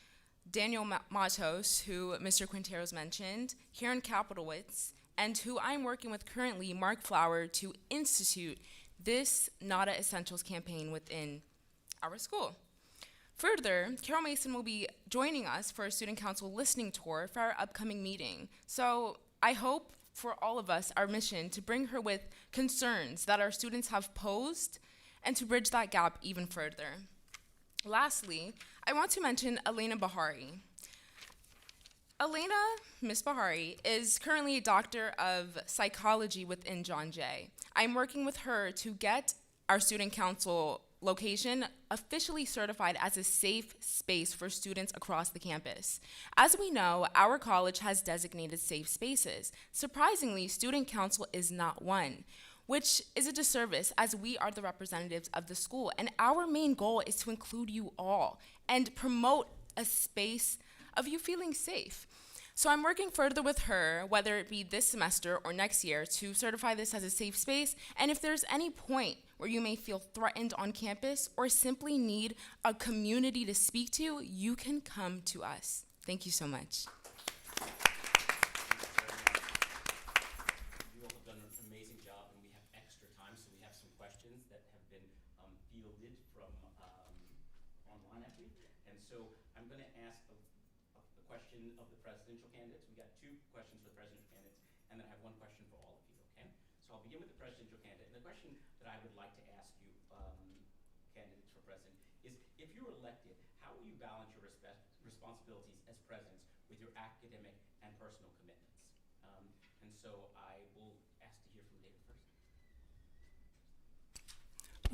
Daniel Matos, who Mr. Quinteros mentioned, Karen Kaplowitz, and who I'm working with currently, Mark Flower, to institute this NADA Essentials campaign within our school. Further, Carol Mason will be joining us for a student council listening tour for our upcoming meeting. So I hope for all of us, our mission, to bring her with concerns that our students have posed and to bridge that gap even further. Lastly, I want to mention Elena Bahari. Elena, Ms. Bahari, is currently a doctor of psychology within John Jay. I'm working with her to get our student council location officially certified as a safe space for students across the campus. As we know, our college has designated safe spaces. Surprisingly, student council is not one, which is a disservice as we are the representatives of the school, and our main goal is to include you all and promote a space of you feeling safe. So I'm working further with her, whether it be this semester or next year, to certify this as a safe space. And if there's any point where you may feel threatened on campus or simply need a community to speak to, you can come to us. Thank you so much. You all have done an amazing job, and we have extra I'm going to ask a question of the presidential candidates. We got 2 questions for the presidential candidates, and then I have 1 question for all of you, okay? So I'll begin with the presidential candidate. And the question that I would like to ask you, candidates for president, is if you're elected, how will you balance your responsibilities as presidents with your academic and personal commitments? And so I will ask to hear from David first.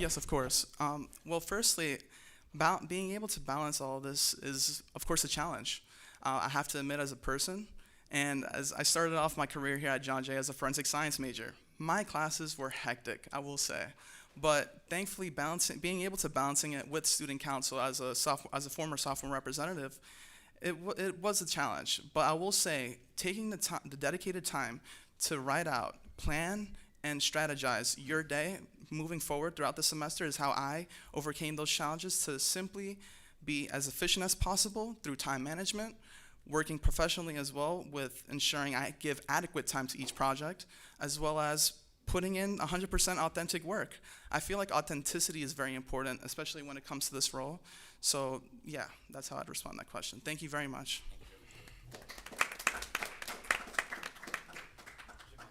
Yes, of course. Well, firstly, being able to balance all this is, of course, a challenge. I have to admit, as a person, and as I started off my career here at John Jay as a forensic science major, my classes were hectic, I will say. But thankfully, being able to balancing it with student council as a former sophomore representative, it was a challenge. But I will say, taking the dedicated time to write out, plan, and strategize your day moving forward throughout the semester is how I overcame those challenges, to simply be as efficient as possible through time management, working professionally as well with ensuring I give adequate time to each project, as well as putting in 100% authentic work. I feel like authenticity is very important, especially when it comes to this role. So yeah, that's how I'd respond to that question. Thank you very much. Can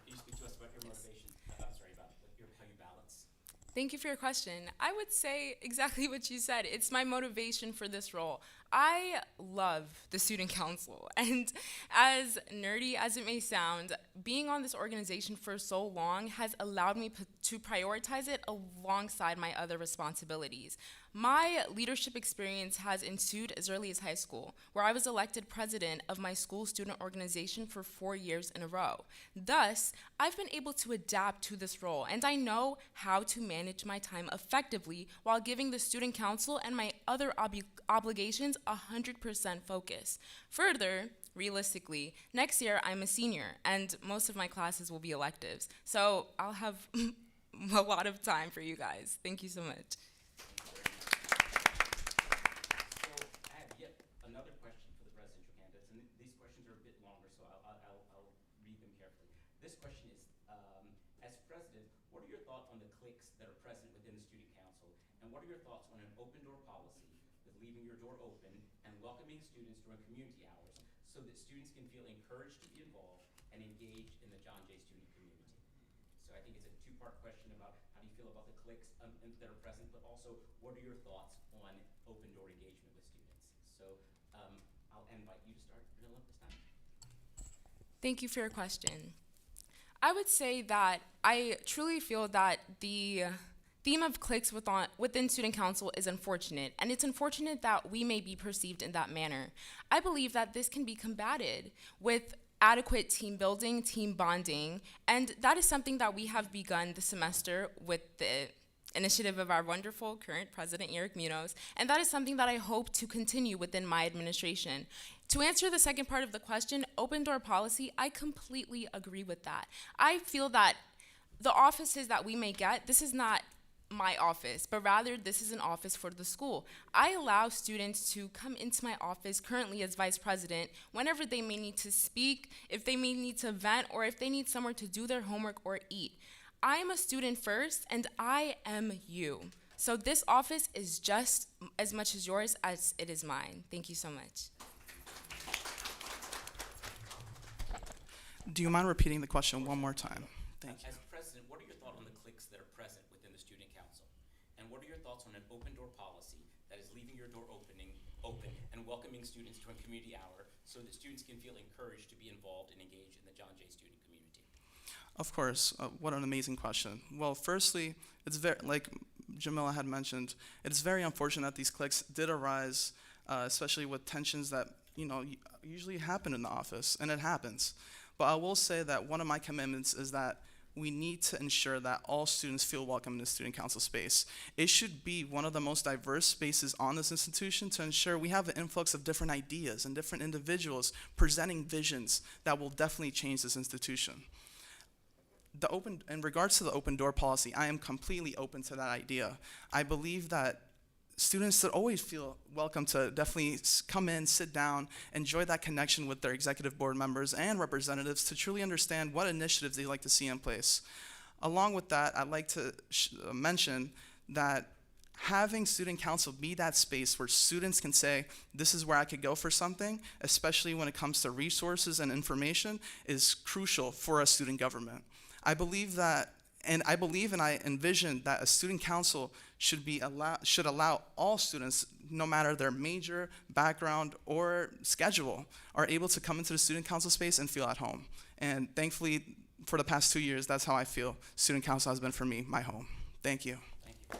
you speak to us about your motivation? About how you balance? Thank you for your question. I would say exactly what you said. It's my motivation for this role. I love the student council, and as nerdy as it may sound, being on this organization for so long has allowed me to prioritize it alongside my other responsibilities. My leadership experience has ensued as early as high school, where I was elected president of my school student organization for 4 years in a row. Thus, I've been able to adapt to this role, and I know how to manage my time effectively while giving the student council and my other obligations 100% focus. Further, realistically, next year I'm a senior, and most of my classes will be electives, so I'll have a lot of time for you guys. Thank you so much. So I have yet another question for the presidential candidates, and these questions are a bit longer, so I'll read them carefully. This question is, as president, what are your thoughts on the cliques that are present within the student council, and what are your thoughts on an open door policy with leaving your door open and welcoming students during community hours so that students can feel encouraged to be involved and engaged in the John Jay student community? So I think it's a 2-part question about how do you feel about the cliques that are present, but also what are your thoughts on open door engagement with students? So I'll invite you to start, Jamila, this time. Thank you for your question. I would say that I truly feel that the theme of cliques within student council is unfortunate, and it's unfortunate that we may be perceived in that manner. I believe that this can be combated with adequate team building, team bonding, and that is something that we have begun this semester with the initiative of our wonderful current president, Eric Munoz, and that is something that I hope to continue within my administration. To answer the second part of the question, open door policy, I completely agree with that. I feel that the offices that we may get, this is not my office, but rather this is an office for the school. I allow students to come into my office currently as vice president whenever they may need to speak, if they may need to vent, or if they need somewhere to do their homework or eat. I am a student first, and I am you. So this office is just as much as yours as it is mine. Thank you so much. Do you mind repeating the question one more time? Thank you. As president, what are your thoughts on the cliques that are present within the student council? And what are your thoughts on an open door policy that is leaving your door open and welcoming students to a community hour so that students can feel encouraged to be involved and engaged in the John Jay student community? Of course. What an amazing question. Well, firstly, it's very, like Jamila had mentioned, it's very unfortunate that these cliques did arise, especially with tensions that usually happen in the office, and it happens. But I will say that one of my commitments is that we need to ensure that all students feel welcome in the student council space. It should be one of the most diverse spaces on this institution to ensure we have an influx of different ideas and different individuals presenting visions that will definitely change this institution. In regards to the open door policy, I am completely open to that idea. I believe that students should always feel welcome to definitely come in, sit down, enjoy that connection with their executive board members and representatives to truly understand what initiatives they'd like to see in place. Along with that, I'd like to mention that having student council be that space where students can say, this is where I could go for something, especially when it comes to resources and information, is crucial for a student government. I believe and I envision that a student council should allow all students, no matter their major, background, or schedule, are able to come into the student council space and feel at home. And thankfully, for the past 2 years, that's how I feel student council has been for me, my home. Thank you. Thank you.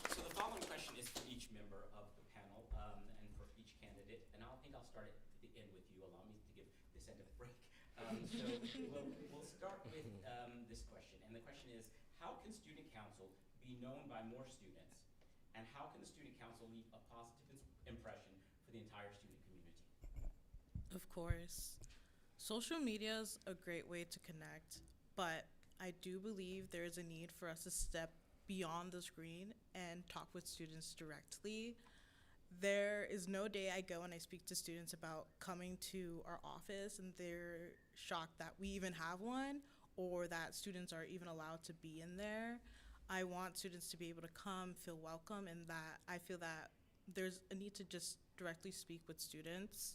So the following question is for each member of the panel and for each candidate. And I think I'll start at the end with you. Allow me to give this end a break. We'll start with this question. And the question is, how can student council be known by more students? And how can the student council leave a positive impression for the entire student community? Of course. Social media is a great way to connect, but I do believe there is a need for us to step beyond the screen and talk with students directly. There is no day I go and I speak to students about coming to our office and they're shocked that we even have one or that students are even allowed to be in there. I want students to be able to come, feel welcome, and that I feel that there's a need to just directly speak with students.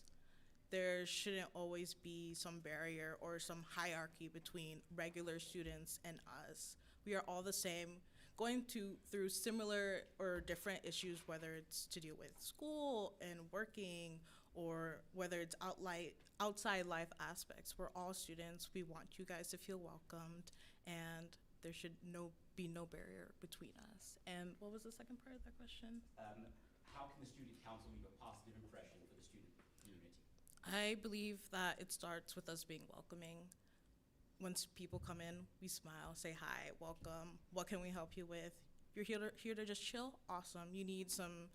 There shouldn't always be some barrier or some hierarchy between regular students and us. We are all the same, going through similar or different issues, whether it's to do with school and working, or whether it's outside life aspects. We're all students. We want you guys to feel welcomed, and there should be no barrier between us. And what was the second part of that question? How can the student council leave a positive impression for the student community? I believe that it starts with us being welcoming. Once people come in, we smile, say hi, welcome. What can we help you with? You're here to just chill? Awesome. You need some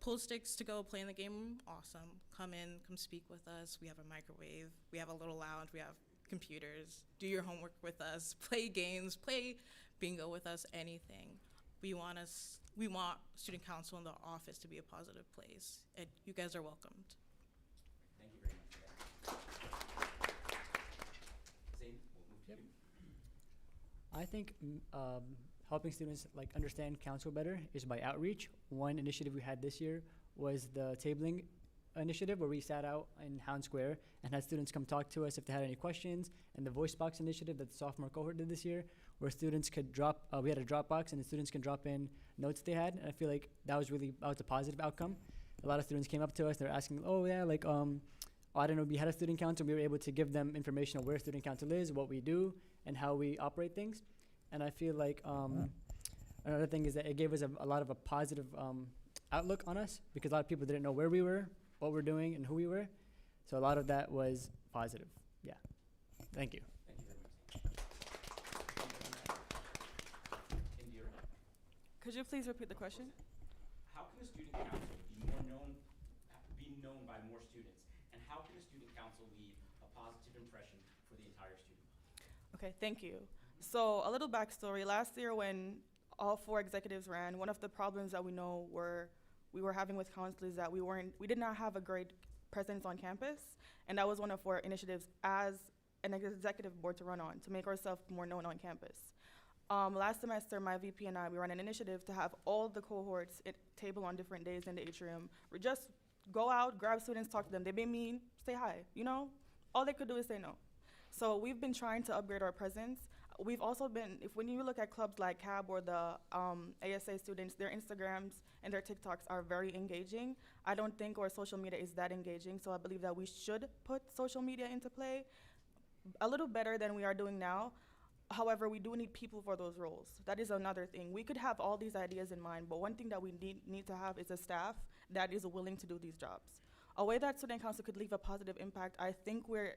pool sticks to go play in the game room? Awesome. Come in, come speak with us. We have a microwave. We have a little lounge. We have computers. Do your homework with us. Play games. Play bingo with us. Anything. We want student council in the office to be a positive place, and you guys are welcomed. Thank you very much for that. Zain, we'll move to you. I think helping students understand council better is by outreach. One initiative we had this year was the tabling initiative, where we sat out in Hound Square and had students come talk to us if they had any questions, and the voice box initiative that the sophomore cohort did this year, where students could we had a Dropbox and the students can drop in notes they had, and I feel like that was a positive outcome. A lot of students came up to us, they're asking, I don't know, we had a student council, we were able to give them information on where student council is, what we do, and how we operate things. And I feel like another thing is that it gave us a lot of a positive outlook on us, because a lot of people didn't know where we were, what we're doing, and who we were. So a lot of that was positive. Yeah. Thank you. Thank you very much. Indira, Could you please repeat the question? how can the student council be known by more students, and how can the student council leave a positive impression for the entire student body? Okay, thank you. So a little backstory. Last year when all 4 executives ran, one of the problems that we were having with council is that we did not have a great presence on campus, and that was one of our initiatives as an executive board to run on, to make ourselves more known on campus. Last semester, my VP and I, we ran an initiative to have all the cohorts at table on different days in the atrium. We just go out, grab students, talk to them. They may mean, say hi, All they could do is say no. So we've been trying to upgrade our presence. We've also been, when you look at clubs like CAB or the ASA students, their Instagrams and their TikToks are very engaging. I don't think our social media is that engaging, so I believe that we should put social media into play a little better than we are doing now. However, we do need people for those roles. That is another thing. We could have all these ideas in mind, but one thing that we need to have is a staff that is willing to do these jobs. A way that student council could leave a positive impact, I think we're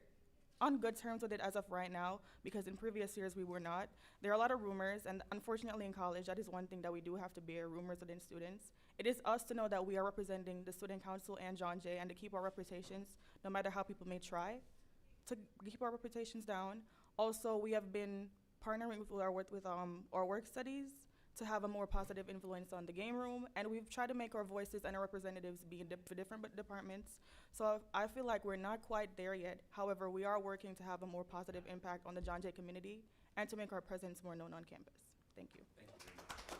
on good terms with it as of right now, because in previous years we were not. There are a lot of rumors, and unfortunately in college, that is one thing that we do have to bear, rumors within students. It is us to know that we are representing the student council and John Jay, and to keep our reputations, no matter how people may try, to keep our reputations down. Also, we have been partnering with our work studies to have a more positive influence on the game room, and we've tried to make our voices and our representatives be for different departments. So I feel like we're not quite there yet. However, we are working to have a more positive impact on the John Jay community and to make our presence more known on campus. Thank you. Thank you very much.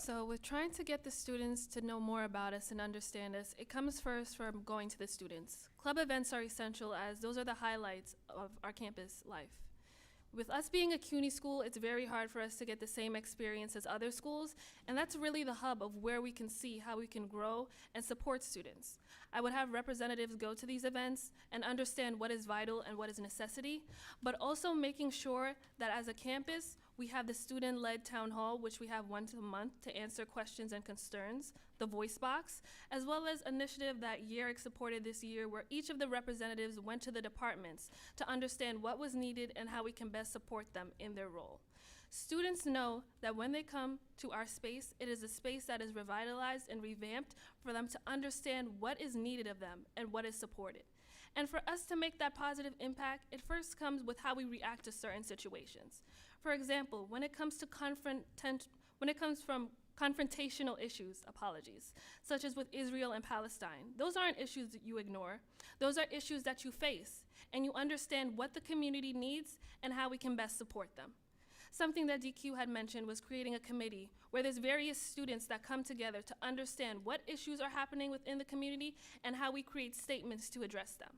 So with trying to get the students to know more about us and understand us, it comes first from going to the students. Club events are essential as those are the highlights of our campus life. With us being a CUNY school, it's very hard for us to get the same experience as other schools, and that's really the hub of where we can see how we can grow and support students. I would have representatives go to these events and understand what is vital and what is necessity, but also making sure that as a campus, we have the student-led town hall, which we have once a month to answer questions and concerns, the voice box, as well as initiative that YERIC supported this year where each of the representatives went to the departments to understand what was needed and how we can best support them in their role. Students know that when they come to our space, it is a space that is revitalized and revamped for them to understand what is needed of them and what is supported. And for us to make that positive impact, it first comes with how we react to certain situations. For example, when it comes from confrontational issues, such as with Israel and Palestine, those aren't issues that you ignore. Those are issues that you face, and you understand what the community needs and how we can best support them. Something that DQ had mentioned was creating a committee where there's various students that come together to understand what issues are happening within the community and how we create statements to address them.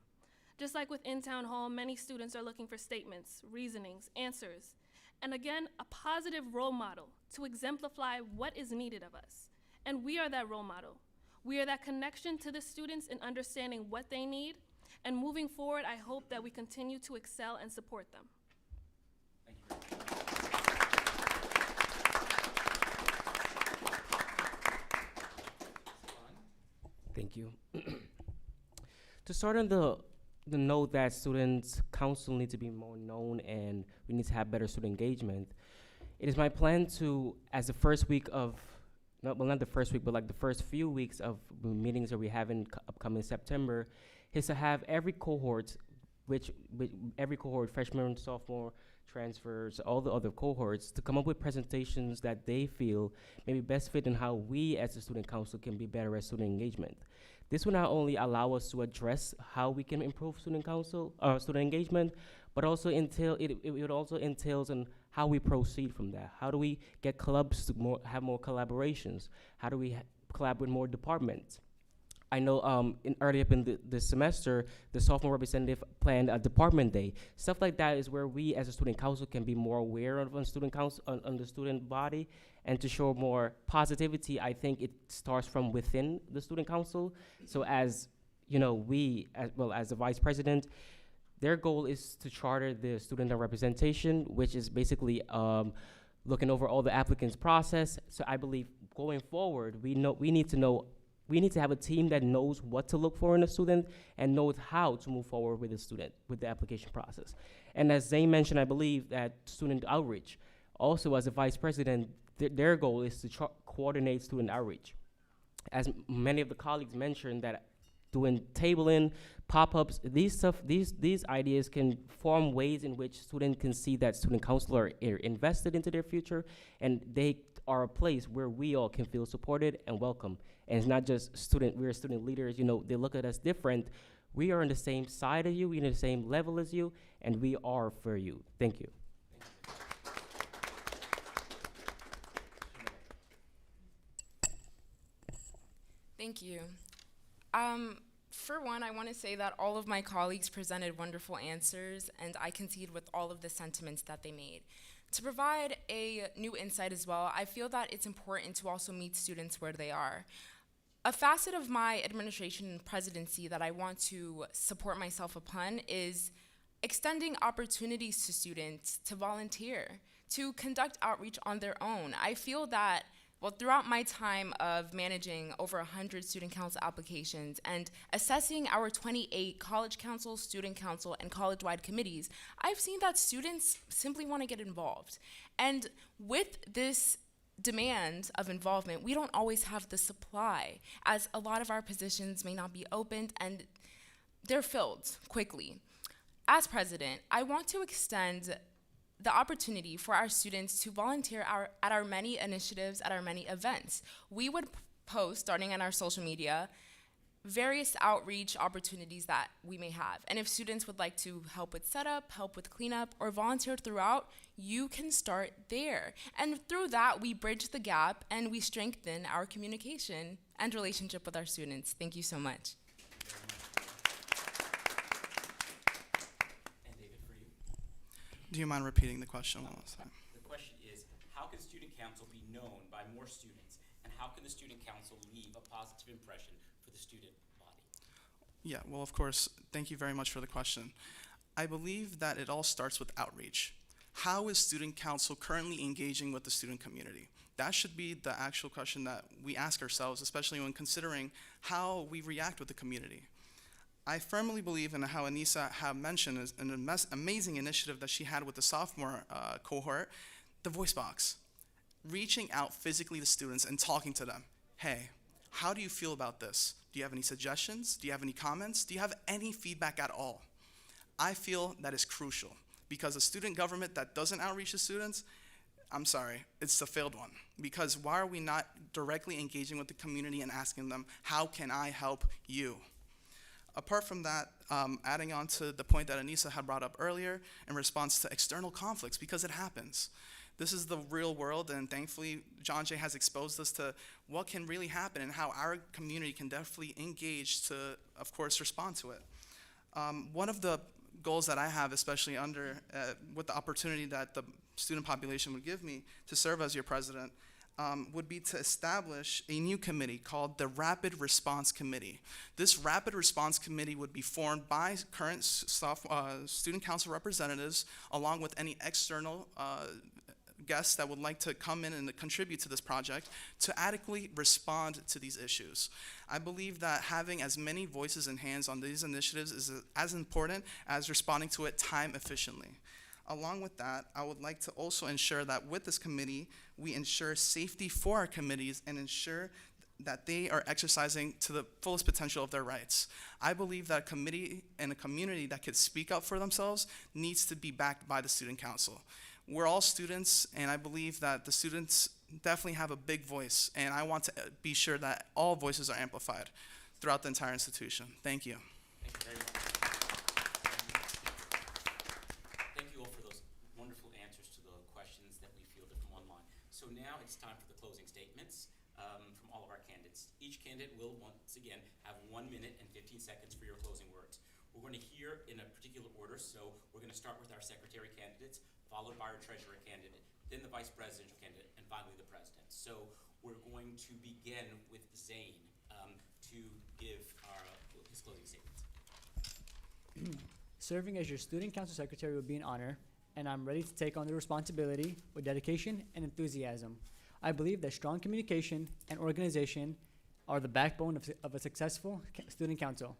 Just like within Town Hall, many students are looking for statements, reasonings, answers, and again, a positive role model to exemplify what is needed of us. And we are that role model. We are that connection to the students in understanding what they need, and moving forward, I hope that we continue to excel and support them. Thank you very much. Thank you. To start on the note that students' council need to be more known and we need to have better student engagement, it is my plan to, as the first week of, not the first week, but like the first few weeks of meetings that we have in upcoming September, is to have every cohort, every cohort, freshman, sophomore, transfers, all the other cohorts, to come up with presentations that they feel maybe best fit in how we as the student council can be better at student engagement. This will not only allow us to address how we can improve student engagement, but also it also entails on how we proceed from that. How do we get clubs to have more collaborations? How do we collaborate with more departments? I know earlier in the semester, the sophomore representative planned a department day. Stuff like that is where we as a student council can be more aware of on student council, on the student body, and to show more positivity. I think it starts from within the student council. So as you know, we, as the vice president, their goal is to charter the student representation, which is basically looking over all the applicants' process. So I believe going forward, we need to have a team that knows what to look for in a student and knows how to move forward with the student, with the application process. And as Zane mentioned, I believe that student outreach, also as a vice president, their goal is to coordinate student outreach. As many of the colleagues mentioned, that doing tabling, pop-ups, these ideas can form ways in which students can see that student council are invested into their future, and they are a place where we all can feel supported and welcome. And it's not just we're student leaders, they look at us different. We are on the same side of you, we're on the same level as you, and we are for you. Thank you. Thank you. For one, I want to say that all of my colleagues presented wonderful answers, and I concede with all of the sentiments that they made. To provide a new insight as well, I feel that it's important to also meet students where they are. A facet of my administration and presidency that I want to support myself upon is extending opportunities to students to volunteer, to conduct outreach on their own. I feel that throughout my time of managing over 100 student council applications and assessing our 28 college council, student council, and college-wide committees, I've seen that students simply want to get involved. And with this demand of involvement, we don't always have the supply, as a lot of our positions may not be opened and they're filled quickly. As president, I want to extend the opportunity for our students to volunteer at our many initiatives, at our many events. We would post, starting on our social media, various outreach opportunities that we may have. And if students would like to help with setup, help with cleanup, or volunteer throughout, you can start there. And through that, we bridge the gap and we strengthen our communication and relationship with our students. Thank you so much. And David, for you? Do you mind repeating the question one last time? The question is, how can student council be known by more students? And how can the student council leave a positive impression for the student body? Yeah, well, of course, thank you very much for the question. I believe that it all starts with outreach. How is student council currently engaging with the student community? That should be the actual question that we ask ourselves, especially when considering how we react with the community. I firmly believe in how Anissa had mentioned is an amazing initiative that she had with the sophomore cohort, the voice box. Reaching out physically to students and talking to them. Hey, how do you feel about this? Do you have any suggestions? Do you have any comments? Do you have any feedback at all? I feel that is crucial because a student government that doesn't outreach to students, I'm sorry, it's a failed one. Because why are we not directly engaging with the community and asking them, how can I help you? Apart from that, adding on to the point that Anissa had brought up earlier in response to external conflicts, because it happens. This is the real world, and thankfully, John Jay has exposed us to what can really happen and how our community can definitely engage to, of course, respond to it. One of the goals that I have, especially with the opportunity that the student population would give me to serve as your president, would be to establish a new committee called the Rapid Response Committee. This Rapid Response Committee would be formed by current student council representatives along with any external guests that would like to come in and contribute to this project to adequately respond to these issues. I believe that having as many voices and hands on these initiatives is as important as responding to it time efficiently. Along with that, I would like to also ensure that with this committee, we ensure safety for our committees and ensure that they are exercising to the fullest potential of their rights. I believe that a committee and a community that could speak up for themselves needs to be backed by the student council. We're all students, and I believe that the students definitely have a big voice, and I want to be sure that all voices are amplified throughout the entire institution. Thank you. Thank you very much. Thank you all for those wonderful answers to the questions that we fielded from online. So now it's time for the closing statements from all of our candidates. Each candidate will, once again, have 1 minute and 15 seconds for your closing words. We're going to hear in a particular order, so we're going to start with our secretary candidates, followed by our treasurer candidate, then the vice presidential candidate, and finally the president. So we're going to begin with Zane to give his closing statements. Serving as your student council secretary would be an honor, and I'm ready to take on the responsibility with dedication and enthusiasm. I believe that strong communication and organization are the backbone of a successful student council,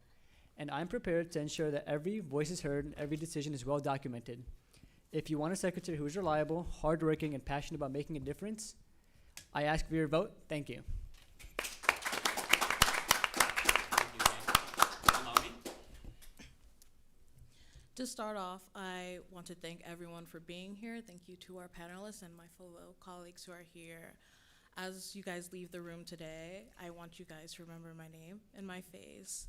and I'm prepared to ensure that every voice is heard and every decision is well documented. If you want a secretary who is reliable, hardworking, and passionate about making a difference, I ask for your vote. Thank you. To start off, I want to thank everyone for being here. Thank you to our panelists and my fellow colleagues who are here. As you guys leave the room today, I want you guys to remember my name and my face.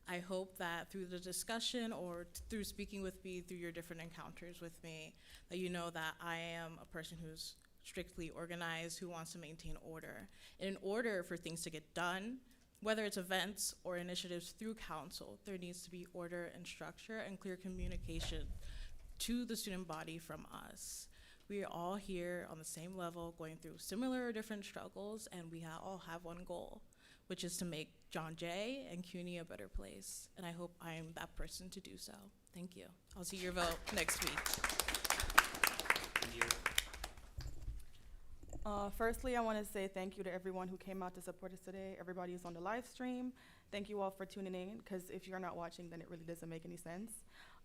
I hope that through the discussion or through speaking with me, through your different encounters with me, that you know that I am a person who's strictly organized, who wants to maintain order. And in order for things to get done, whether it's events or initiatives through council, there needs to be order and structure and clear communication to the student body from us. We are all here on the same level, going through similar or different struggles, and we all have one goal, which is to make John Jay and CUNY a better place. And I hope I am that person to do so. Thank you. I'll see your vote next week. Firstly, I want to say thank you to everyone who came out to support us today, everybody who's on the live stream. Thank you all for tuning in, because if you're not watching, then it really doesn't make any sense.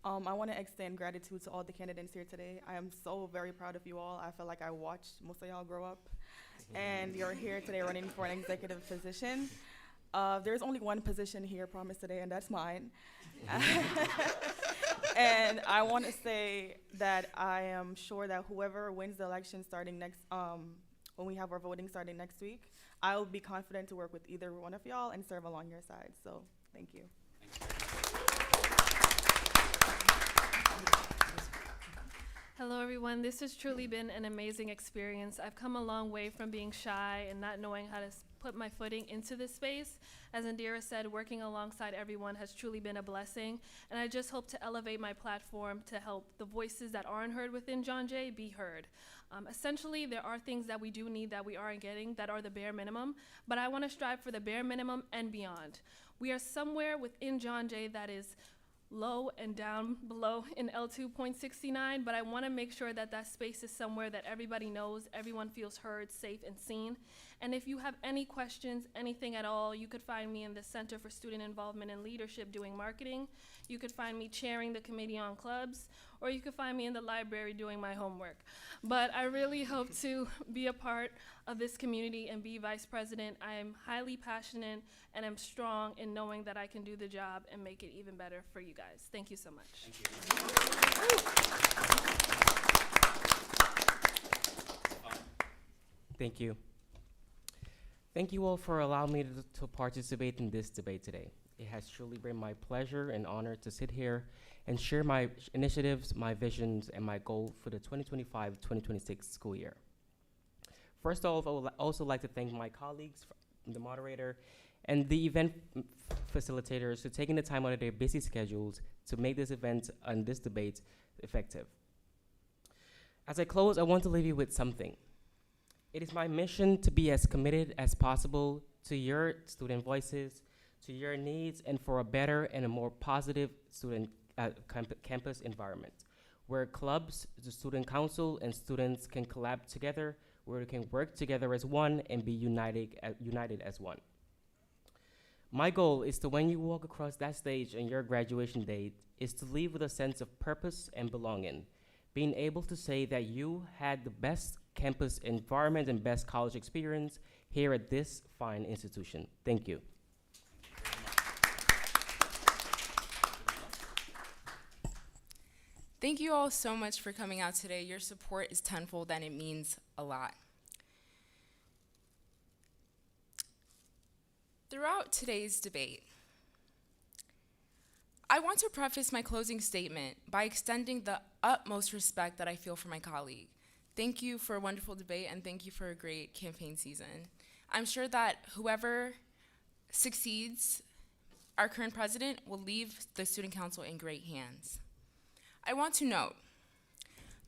I want to extend gratitude to all the candidates here today. I am so very proud of you all. I feel like I watched most of y'all grow up, and you're here today running for an executive position. There's only one position here promised today, and that's mine. And I want to say that I am sure that whoever wins the election starting next when we have our voting starting next week. I'll be confident to work with either one of y'all and serve along your side. So thank you. Hello, everyone. This has truly been an amazing experience. I've come a long way from being shy and not knowing how to put my footing into this space. As Indira said, working alongside everyone has truly been a blessing, and I just hope to elevate my platform to help the voices that aren't heard within John Jay be heard. Essentially, there are things that we do need that we aren't getting that are the bare minimum, but I want to strive for the bare minimum and beyond. We are somewhere within John Jay that is low and down below in L2.69, but I want to make sure that that space is somewhere that everybody knows, everyone feels heard, safe, and seen. And if you have any questions, anything at all, you could find me in the Center for Student Involvement and Leadership doing marketing. You could find me chairing the Committee on Clubs, or you could find me in the library doing my homework. But I really hope to be a part of this community and be vice president. I am highly passionate and I'm strong in knowing that I can do the job and make it even better for you guys. Thank you so much. Thank you. Thank you all for allowing me to participate in this debate today. It has truly been my pleasure and honor to sit here and share my initiatives, my visions, and my goal for the 2025-2026 school year. First off, I would also like to thank my colleagues, the moderator, and the event facilitators for taking the time out of their busy schedules to make this event and this debate effective. As I close, I want to leave you with something. It is my mission to be as committed as possible to your student voices, to your needs, and for a better and a more positive student campus environment, where clubs, the student council, and students can collab together, where we can work together as one and be united as one. My goal is to, when you walk across that stage on your graduation day, is to leave with a sense of purpose and belonging, being able to say that you had the best campus environment and best college experience here at this fine institution. Thank you. Thank you all so much for coming out today. Your support is tenfold and it means a lot. Throughout today's debate, I want to preface my closing statement by extending the utmost respect that I feel for my colleague. Thank you for a wonderful debate and thank you for a great campaign season. I'm sure that whoever succeeds our current president will leave the Student Council in great hands. I want to note,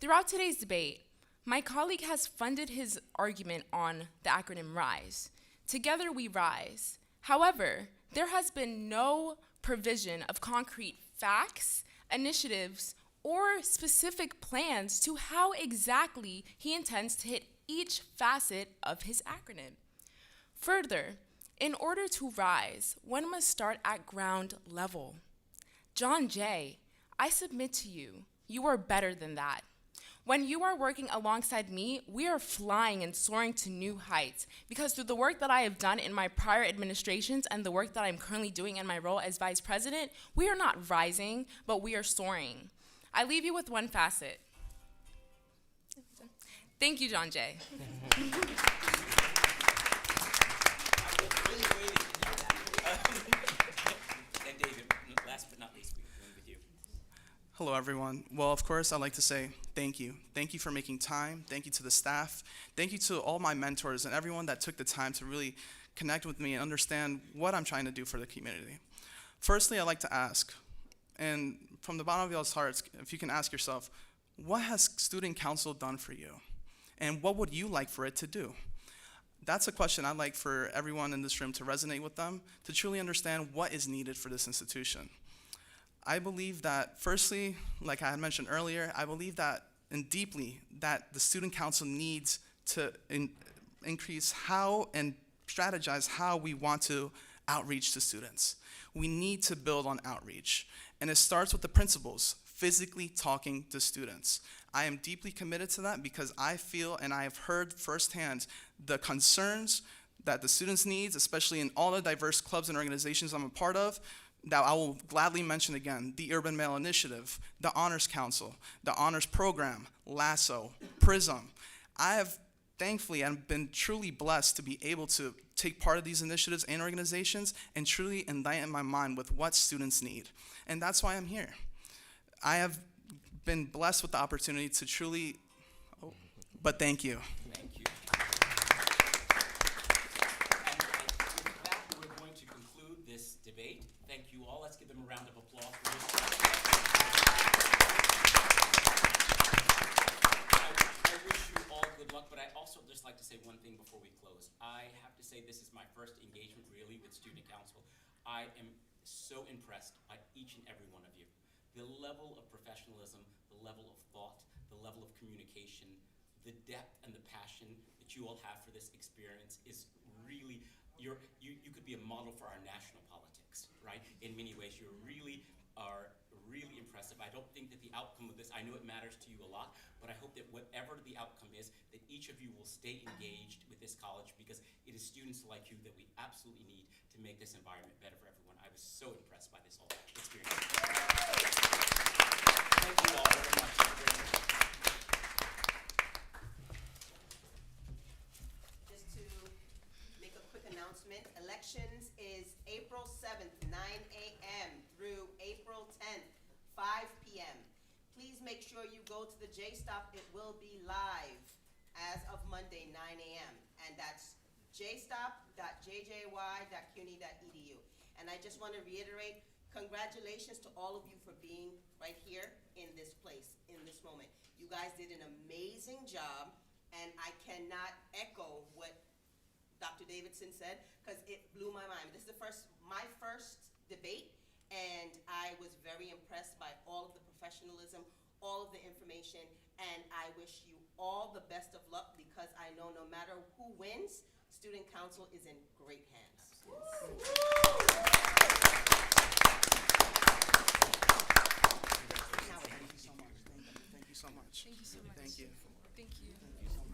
throughout today's debate, my colleague has funded his argument on the acronym RISE. Together we rise. However, there has been no provision of concrete facts, initiatives, or specific plans to how exactly he intends to hit each facet of his acronym. Further, in order to rise, one must start at ground level. John Jay, I submit to you, you are better than that. When you are working alongside me, we are flying and soaring to new heights, because through the work that I have done in my prior administrations and the work that I'm currently doing in my role as vice president, we are not rising, but we are soaring. I leave you with one facet. Thank you, John Jay. And David, last but not least, we begin with you. Hello, everyone. Well, of course, I'd like to say thank you. Thank you for making time. Thank you to the staff. Thank you to all my mentors and everyone that took the time to really connect with me and understand what I'm trying to do for the community. Firstly, I'd like to ask, and from the bottom of y'all's hearts, if you can ask yourself, what has Student Council done for you? And what would you like for it to do? That's a question I'd like for everyone in this room to resonate with them, to truly understand what is needed for this institution. I believe that, firstly, like I had mentioned earlier, I believe that, and deeply, that the Student Council needs to increase how and strategize how we want to outreach to students. We need to build on outreach. And it starts with the principals, physically talking to students. I am deeply committed to that because I feel and I have heard firsthand the concerns that the students needs, especially in all the diverse clubs and organizations I'm a part of, that I will gladly mention again: the Urban Male Initiative, the Honors Council, the Honors Program, LASSO, PRISM. I have thankfully, I've been truly blessed to be able to take part of these initiatives and organizations and truly enlighten my mind with what students need. And that's why I'm here. I have been blessed with the opportunity to truly, but thank you. Thank you. And with that, we're going to conclude this debate. Thank you all. Let's give them a round of applause for this. I wish you all good luck, but I also just like to say one thing before we close. I have to say this is my first engagement really with Student Council. I am so impressed by each and every one of you. The level of professionalism, the level of thought, the level of communication, the depth and the passion that you all have for this experience is really, you could be a model for our national politics, right? In many ways, you are really impressive. I don't think that the outcome of this, I know it matters to you a lot, but I hope that whatever the outcome is, that each of you will stay engaged with this college, because it is students like you that we absolutely need to make this environment better for everyone. I was so impressed by this whole experience. Thank you all very much. Just to make a quick announcement, elections is April 7th, 9 a.m. through April 10th, 5 p.m. Please make sure you go to the JSTOP. It will be live as of Monday, 9 a.m. And that's jstop.jjy.cuny.edu. And I just want to reiterate, congratulations to all of you for being right here in this place, in this moment. You guys did an amazing job, and I cannot echo what Dr. Davidson said, because it blew my mind. This is my first debate, and I was very impressed by all of the professionalism, all of the information, and I wish you all the best of luck, because I know no matter who wins, Student Council is in great hands. Thank you so much. Thank you so much. Thank you so much. Thank you. Thank you. Thank you so much.